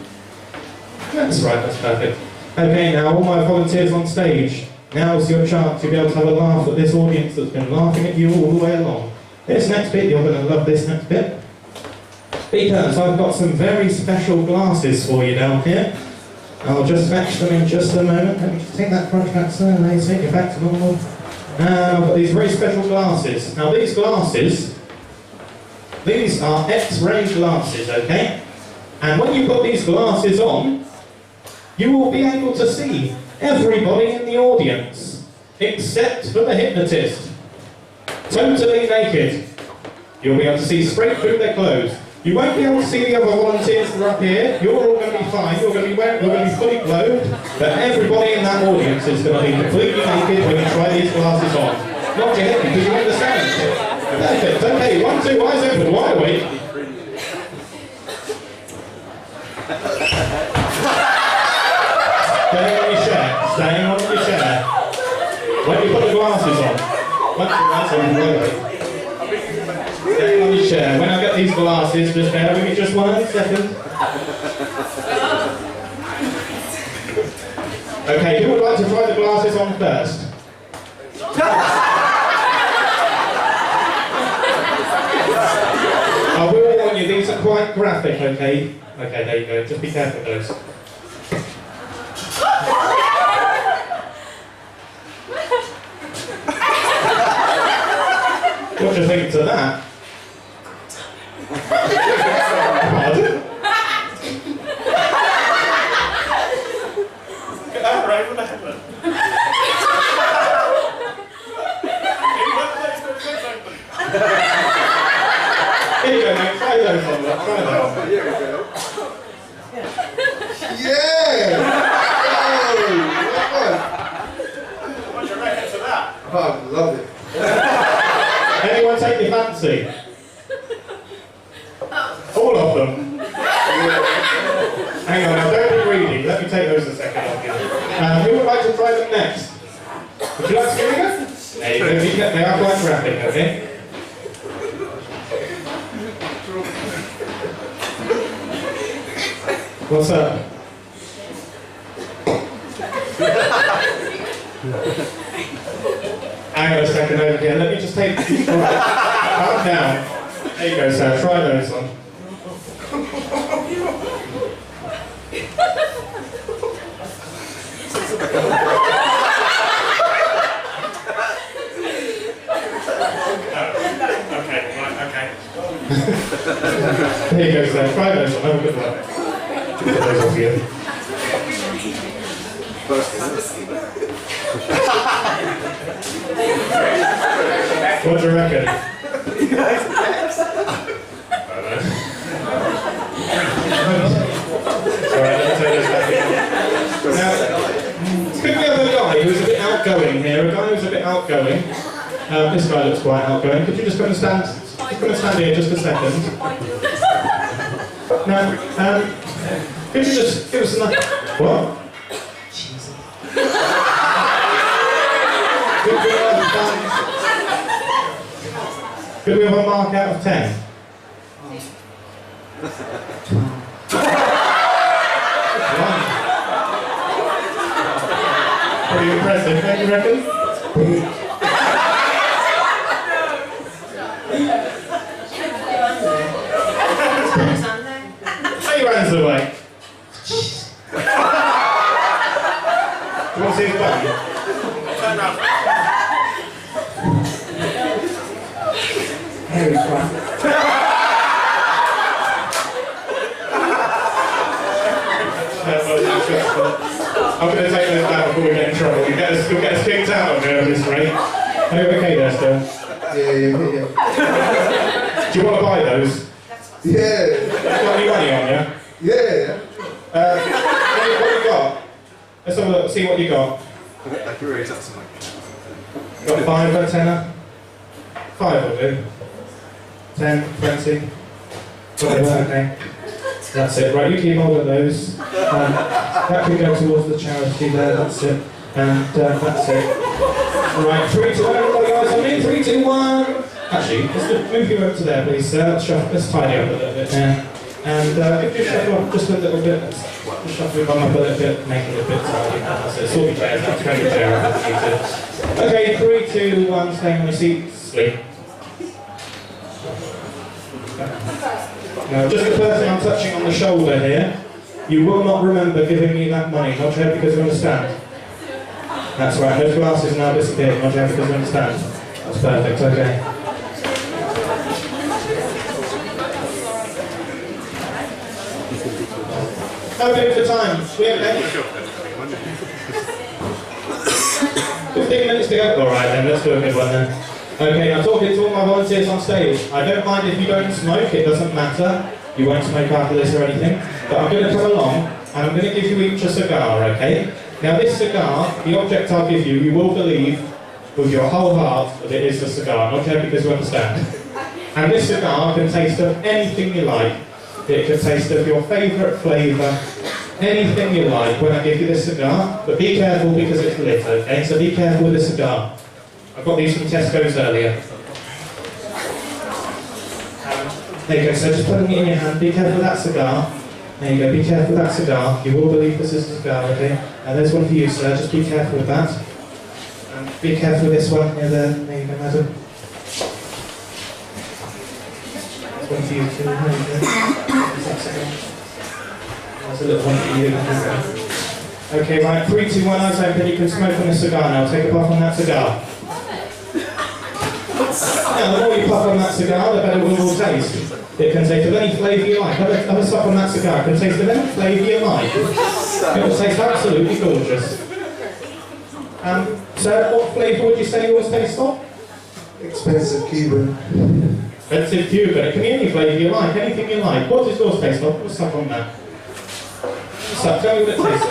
That's right, that's perfect. Okay, now all my volunteers on stage. Now's your chance to be able to have a laugh at this audience that's been laughing at you all the way along. This next bit, you're going to love this next bit. Because I've got some very special glasses for you down here. I'll just fetch them in just a moment. Let me just take that front back so nice, take it back to normal. I've got these very special glasses. Now these glasses, these are X-ray glasses, okay? And when you put these glasses on, you will be able to see everybody in the audience, except for the hypnotist. Totally naked. You'll be able to see straight through their clothes. You won't be able to see the other volunteers that are up here. You're all going to be fine. You're going to be fully clothed. But everybody in that audience is going to be completely naked when you try these glasses on. Not your head, because you understand. Perfect. Okay, 1, 2, eyes open, wide awake. Staying on your chair. Staying on your chair. When you put the glasses on. 1, 2, eyes open, wide awake. Staying on your chair. When I get these glasses, just bear with me just 1 second. Okay, who would like to try the glasses on first? I will warn you, these are quite graphic, okay? Okay, there you go. Just be careful with those. What do you think to that? Pardon? Get that right from the heaven. Here you go, mate. Try those on. Try those. Here we go. Yeah! What do you reckon to that? Oh, I love it. Anyone take your fancy? All of them? Hang on, now don't be greedy. Let me take those a second off you. Who would like to try them next? Would you like to do them? There you go. They are quite graphic, okay? What's up? Hang on a second over here. Let me just take. Calm down. There you go, sir. Try those on. Okay, right, okay. There you go, sir. Try those on. Have a good one. Put those off you. What do you reckon? Alright, let me take this back again. Now, could we have a guy who's a bit outgoing here? A guy who's a bit outgoing. This guy looks quite outgoing. Could you just come and stand here just a second? Now, could you just give us a nice... What? Could we have a mark out of 10? Pretty impressive, don't you reckon? Take your hands away. You want to see his button? Turn around. I'm going to take those down before we get in trouble. You'll get us kicked out of here at this rate. Are you okay there still? Yeah. Do you want to buy those? Yeah. Got any money on you? Yeah. What have you got? Let's have a look, see what you got. Got 5 for a tenner? 5 will do. 10, 20. Whatever, okay. That's it. Right, you keep hold of those. That can go towards the charity there, that's it. And that's it. Right, 3, 2, 1, everybody guys on me. 3, 2, 1. Actually, let's move you up to there, please, sir. Let's tidy up a little bit there. And if you shuffle up just a little bit, just shuffle your bum up a little bit, make it a bit tidy. That's it. Sort your chairs out, turn your chair up if you need to. Okay, 3, 2, 1, stay on your seat, sleep. Now, just the person I'm touching on the shoulder here, you will not remember giving me that money, not yet because you understand. That's right, those glasses now disappeared, not yet because you understand. That's perfect, okay. How are we doing for time? We okay? 15 minutes to go. Alright then, let's do a good one then. Okay, I'm talking to all my volunteers on stage. I don't mind if you don't smoke, it doesn't matter. You won't smoke after this or anything. But I'm going to come along and I'm going to give you each a cigar, okay? Now this cigar, the object I'll give you, you will believe with your whole heart that it is a cigar, not just because you understand. And this cigar can taste of anything you like. It can taste of your favourite flavour, anything you like when I give you this cigar. But be careful because it's lit, okay? So be careful with the cigar. I got these from Tesco's earlier. There you go, so just putting it in your hand, be careful with that cigar. There you go, be careful with that cigar. You will believe this is a cigar, okay? And there's one for you, sir, just be careful with that. And be careful with this one, there you go, madam. There's one for you too, there you go. There's a little one for you, there you go. Okay, right, 3, 2, 1, eyes open, you can smoke on the cigar now. Take a puff on that cigar. Now, the more you puff on that cigar, the better it will taste. It can taste of any flavour you like. Have a suck on that cigar. It can taste of any flavour you like. It will taste absolutely gorgeous. So, what flavour would you say yours tastes of? Expensive Cuban. Expensive Cuban. It can be any flavour you like, anything you like. What does yours taste of? What's up on that? What's up? Tell me what it tastes of.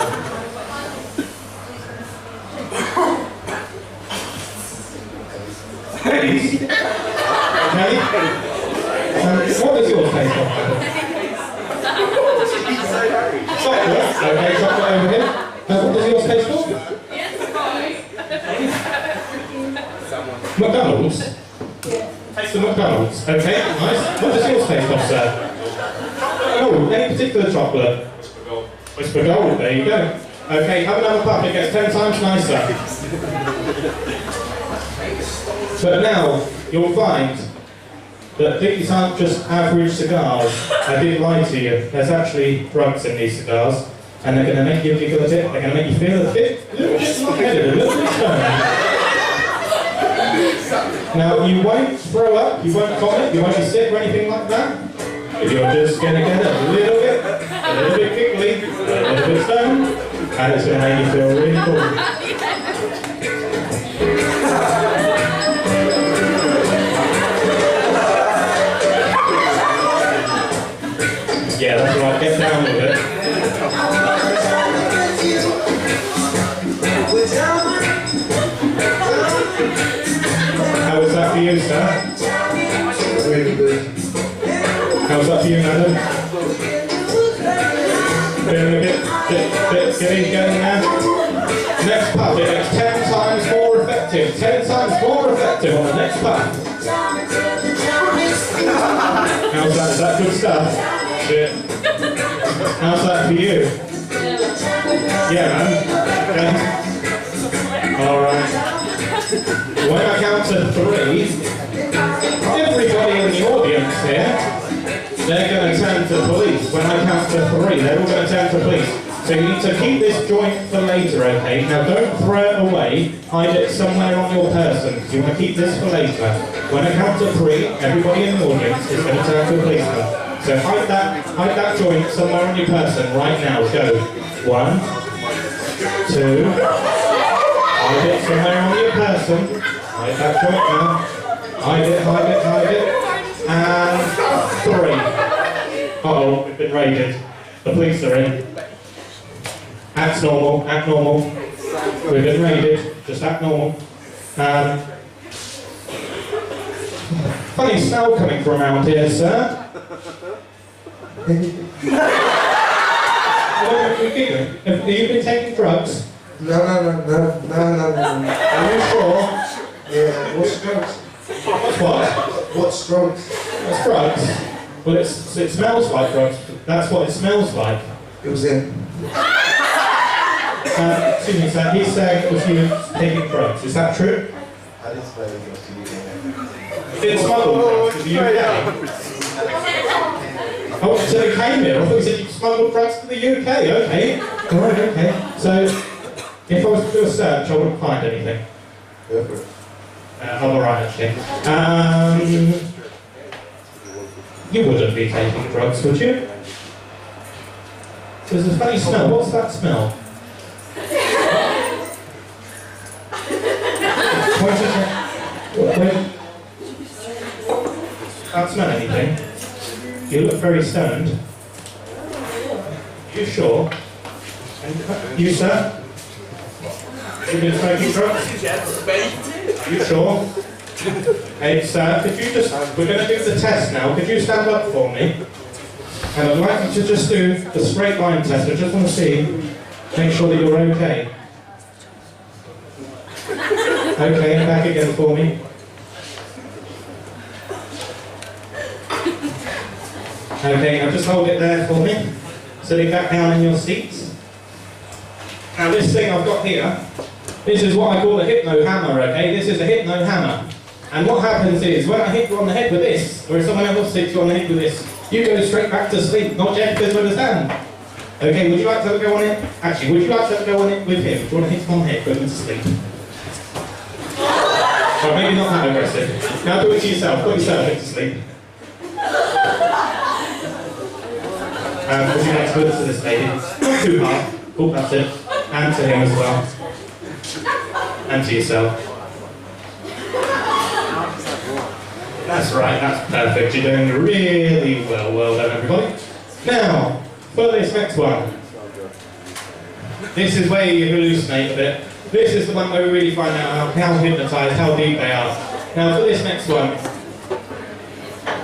Please. Okay. What does yours taste of? Chocolate. Okay, chocolate over here. What does yours taste of? McDonald's. Taste of McDonald's. Okay, nice. What does yours taste of, sir? Oh, any particular chocolate? Whisper Gold. There you go. Okay, have another puff. It gets 10 times nicer. But now, you'll find that these aren't just average cigars. I didn't lie to you. There's actually drugs in these cigars, and they're going to make you giggle a bit, they're going to make you feel a little bit lightheaded, a little bit stoned. Now, you won't throw up, you won't vomit, you won't be sick or anything like that. You're just going to get a little bit giggly, a little bit stoned, and it's going to make you feel really cool. Yeah, that's right, get down with it. How was that for you, sir? Really good. How was that for you, madam? Feeling a bit getting now? Next puff, it gets 10 times more effective. 10 times more effective on the next puff. How's that? Is that good stuff? Shit. How's that for you? Yeah, man. Okay. Alright. When I count to 3, everybody in the audience here, they're going to turn to police. When I count to 3, they're all going to turn to police. So you need to keep this joint for later, okay? Now don't throw it away, hide it somewhere on your person, because you want to keep this for later. When I count to 3, everybody in the audience is going to turn to a policeman. So hide that joint somewhere on your person right now. Go. 1, 2, hide it somewhere on your person. Hide that joint now. Hide it, hide it, hide it. And 3. Uh-oh, we've been raided. The police are in. Act normal, act normal. We've been raided, just act normal. Funny smell coming from around here, sir. Have you been taking drugs? No. Are you sure? Yeah, what's drugs? What's what? What's drugs? What's drugs? Well, it smells like drugs. That's what it smells like. It was in. Excuse me, sir. He's saying it was you taking drugs. Is that true? I didn't spell it was you. It's smuggled drugs to the UK. Oh, so they came here. I thought you said you smuggled drugs to the UK. Okay. Alright, okay. So, if I was to do a search, I wouldn't find anything. Go for it. I'm alright, actually. You wouldn't be taking drugs, would you? There's a funny smell. What's that smell? Can't smell anything. You look very stoned. You sure? You, sir? You've been smoking drugs? You sure? Hey, sir, could you just... We're going to do the test now. Could you stand up for me? And I'd like you to just do the straight line test. I just want to see, make sure that you're okay. Okay, back again for me. Okay, now just hold it there for me. Sitting back down in your seats. Now this thing I've got here, this is what I call a hypno hammer, okay? This is a hypno hammer. And what happens is, when I hit you on the head with this, or if someone else hits you on the head with this, you go straight back to sleep, not Jeff, because you understand. Okay, would you like to go on it? Actually, would you like to go on it with him? Do you want to hit him on the head, go him to sleep? Or maybe not that aggressive. Now do it to yourself, put yourself into sleep. Would you like to put it to this lady? Not too hard. Oh, that's it. And to him as well. And to yourself. That's right, that's perfect. You're doing really well. Well done, everybody. Now, for this next one. This is where you hallucinate a bit. This is the one where we really find out how hypnotised, how deep they are. Now, for this next one.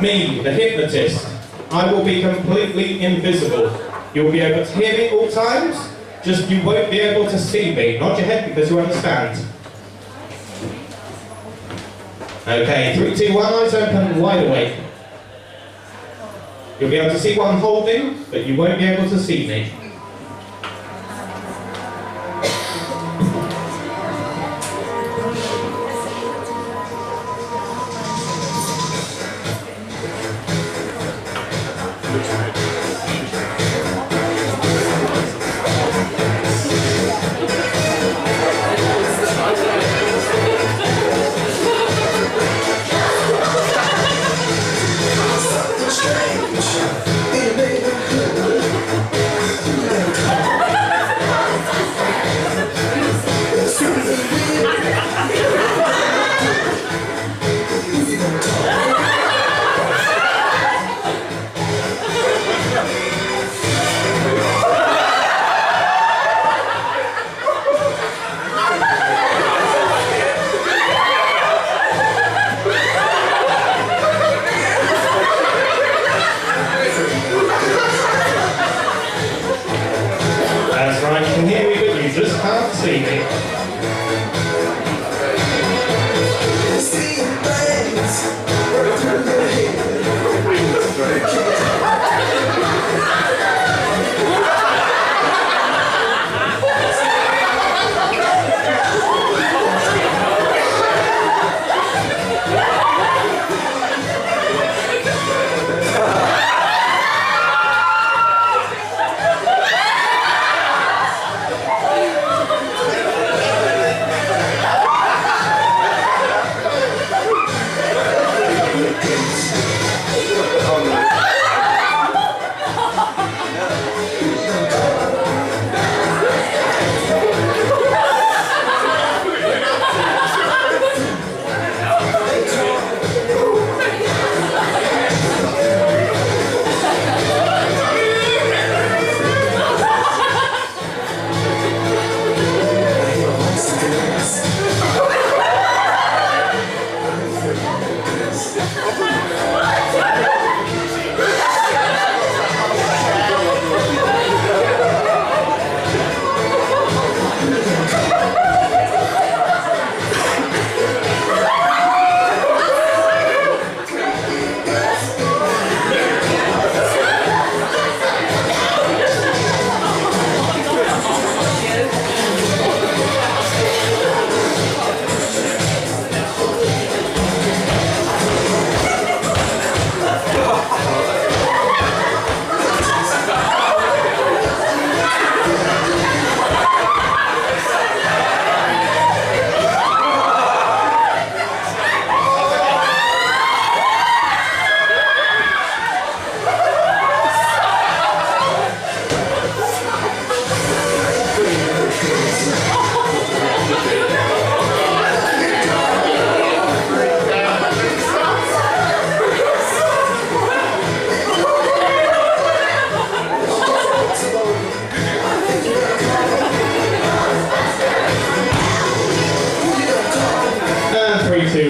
Me, the hypnotist. I will be completely invisible. You'll be able to hear me at all times, just you won't be able to see me. Nod your head because you understand. Okay, 3, 2, 1, eyes open, wide awake. You'll be able to see what I'm holding, but you won't be able to see me.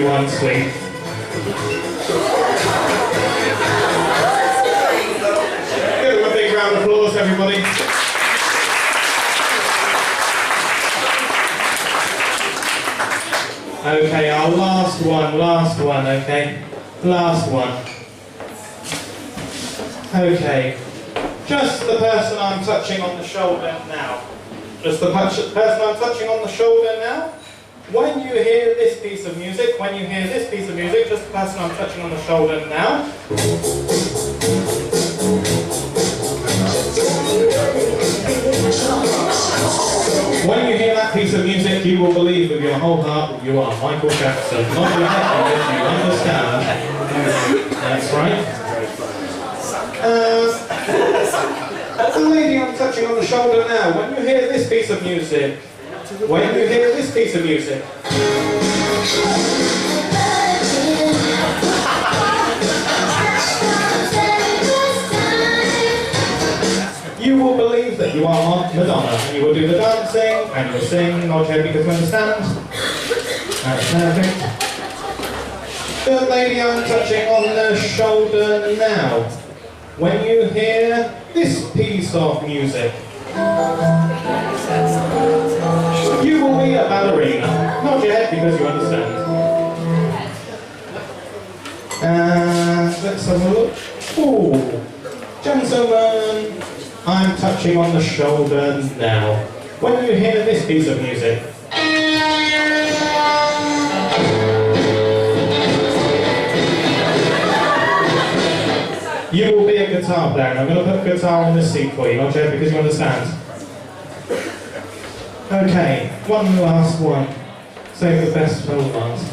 everyone sleep. Give them a big round of applause, everybody. Okay, our last one, okay? Last one. Okay. Just the person I'm touching on the shoulder now. Just the person I'm touching on the shoulder now. When you hear this piece of music, just the person I'm touching on the shoulder now. When you hear that piece of music, you will believe with your whole heart that you are Michael Jackson. Not your head, because you understand. That's right. The lady I'm touching on the shoulder now, when you hear this piece of music, you will believe that you are Madonna, and you will do the dancing, and you'll sing, nod your head because you understand. That's perfect. The lady I'm touching on the shoulder now, when you hear this piece of music, you will be a ballerina. Nod your head because you understand. And let's have a look. Ooh, gentlemen, I'm touching on the shoulder now. When you hear this piece of music, you will be a guitar player, and I'm going to put a guitar in the seat for you, not yet, because you understand. Okay, one last one. Save the best for last.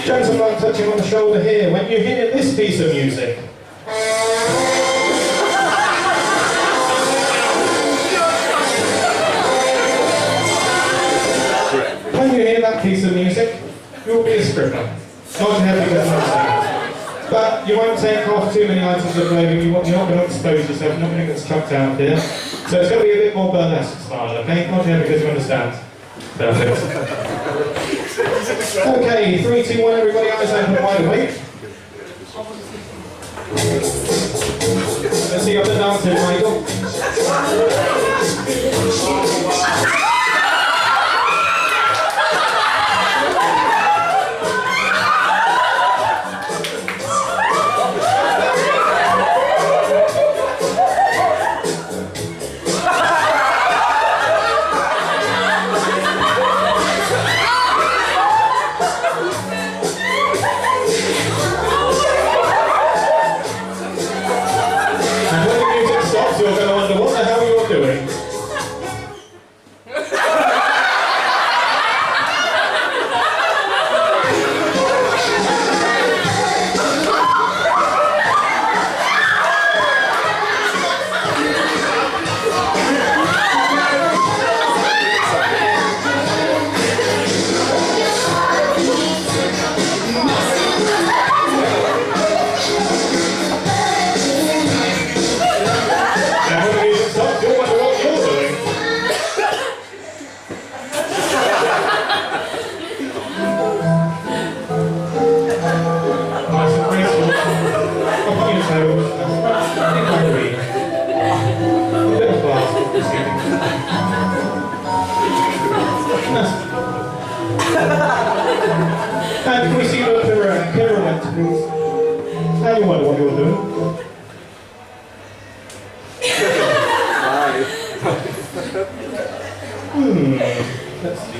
Gentlemen, I'm touching on the shoulder here. When you hear this piece of music, when you hear that piece of music, you will be a stripper. Not yet, because you understand. But you won't take off too many items of clothing, you're not going to expose yourself, you're not going to get chucked out here. So it's going to be a bit more burlesque style, okay? Not here because you understand. Perfect. Okay, 3, 2, 1, everybody, eyes open wide awake. Let's see you up the dancing, Michael. You're going to wonder what the hell you're doing. And can we see the pirouette, please? Now you wonder what you're doing. Let's see.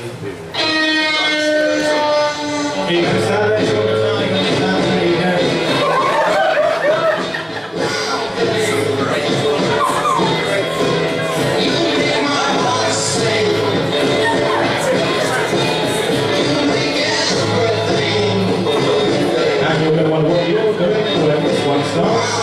And you're going to wonder what you're doing when this one starts.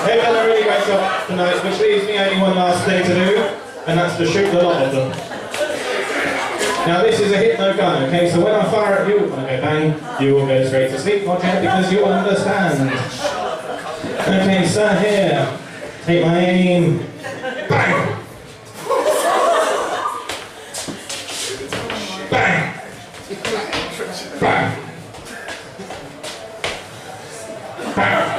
They've done a really great job tonight, which leaves me only one last thing to do, and that's to shoot the lot of them. Now this is a hypno gun, okay, so when I fire at you, when I go bang, you will go straight to sleep, okay, because you'll understand. Okay, so here, take my aim, bang! Bang! Bang! Bang!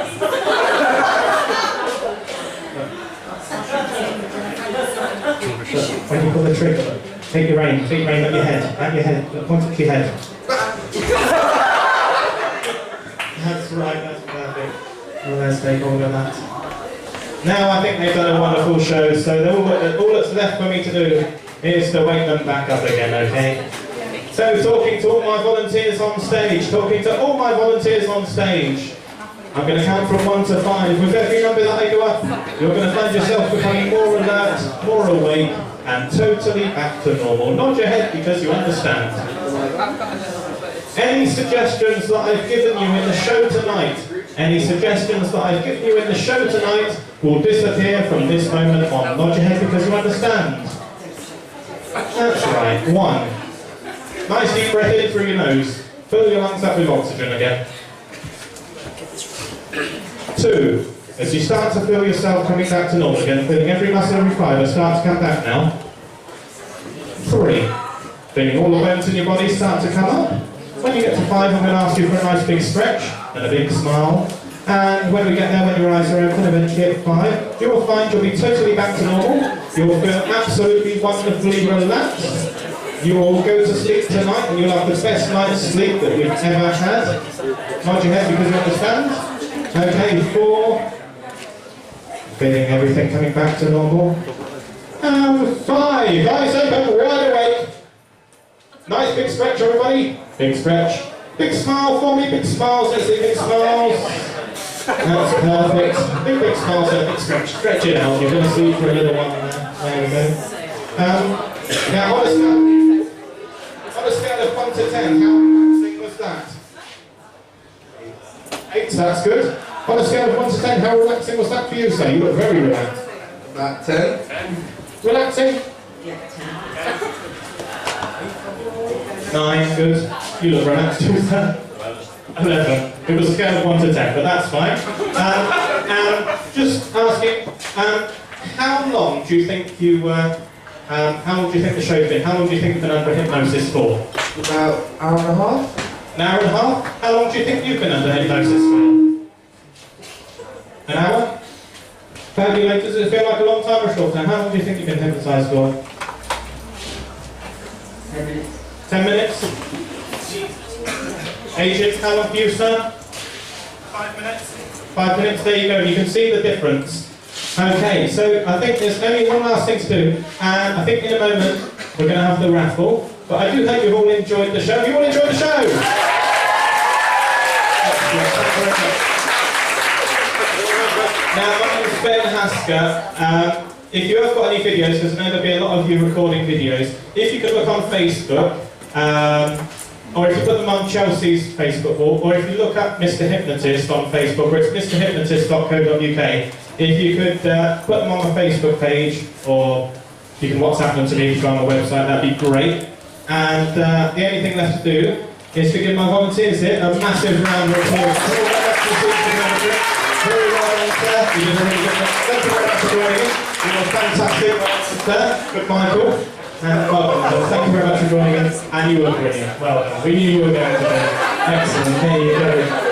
When you pull the trigger, take your aim at your head, point at your head. That's right, that's perfect. Well, let's take all of that. Now I think they've done a wonderful show, so all that's left for me to do is to wake them back up again, okay? So talking to all my volunteers on stage, I'm going to count from 1 to 5. With every number that I go up, you're going to find yourself becoming more alert, more awake, and totally back to normal. Nod your head because you understand. Any suggestions that I've given you in the show tonight, will disappear from this moment on. Nod your head because you understand. That's right. 1. Nice deep breath in through your nose. Fill your lungs up with oxygen again. 2. As you start to feel yourself coming back to normal again, feeling every muscle, every fibre start to come back now. 3. Feeling all the bones in your body start to come up. When you get to 5, I'm going to ask you for a nice big stretch and a big smile. And when we get there, when your eyes are open, eventually at 5, you will find you'll be totally back to normal. You will feel absolutely wonderfully relaxed. You will go to sleep tonight and you'll have the best night's sleep that you've ever had. Nod your head because you understand. Okay, 4. Feeling everything coming back to normal. And 5. Eyes open, wide awake. Nice big stretch, everybody. Big stretch. Big smile for me, big smiles. Let's see big smiles. That's perfect. Big smiles and a big stretch. Stretch it out. You're going to sleep for a little while now. There we go. Now, on a scale of 1 to 10, how relaxing was that? 8, so that's good. On a scale of 1 to 10, how relaxing was that for you, sir? You look very relaxed. About 10. Relaxing? 9, good. You look relaxed too, sir. 11. It was a scale of 1 to 10, but that's fine. Just asking, how long do you think how long do you think the show's been? How long do you think you've been under hypnosis for? About an hour and a half. An hour and a half? How long do you think you've been under hypnosis for? An hour? Does it feel like a long time or a short time? How long do you think you've been hypnotised for? 10 minutes. 10 minutes? Agent, how long for you, sir? 5 minutes. 5 minutes, there you go, you can see the difference. Okay, so I think there's only one last thing to do, and I think in a moment we're going to have the raffle, but I do hope you've all enjoyed the show. Have you all enjoyed the show? Now, my name is Ben Hasker. If you have got any videos, because I know there'll be a lot of you recording videos, if you could look on Facebook, or if you put them on Chelsea's Facebook wall, or if you look up Mr. Hypnotist on Facebook, or it's mrhypnotist.co.uk, if you could put them on my Facebook page, or you can WhatsApp them to me if you're on my website, that'd be great. And the only thing left to do is to give my volunteers here a massive round of applause. Very well done, sir. You did a really good job. Thank you very much for joining us. You were fantastic, sir. Good, Michael. And welcome. Thank you very much for joining us. And you were brilliant. Well done. We knew you were going to be excellent. There you go.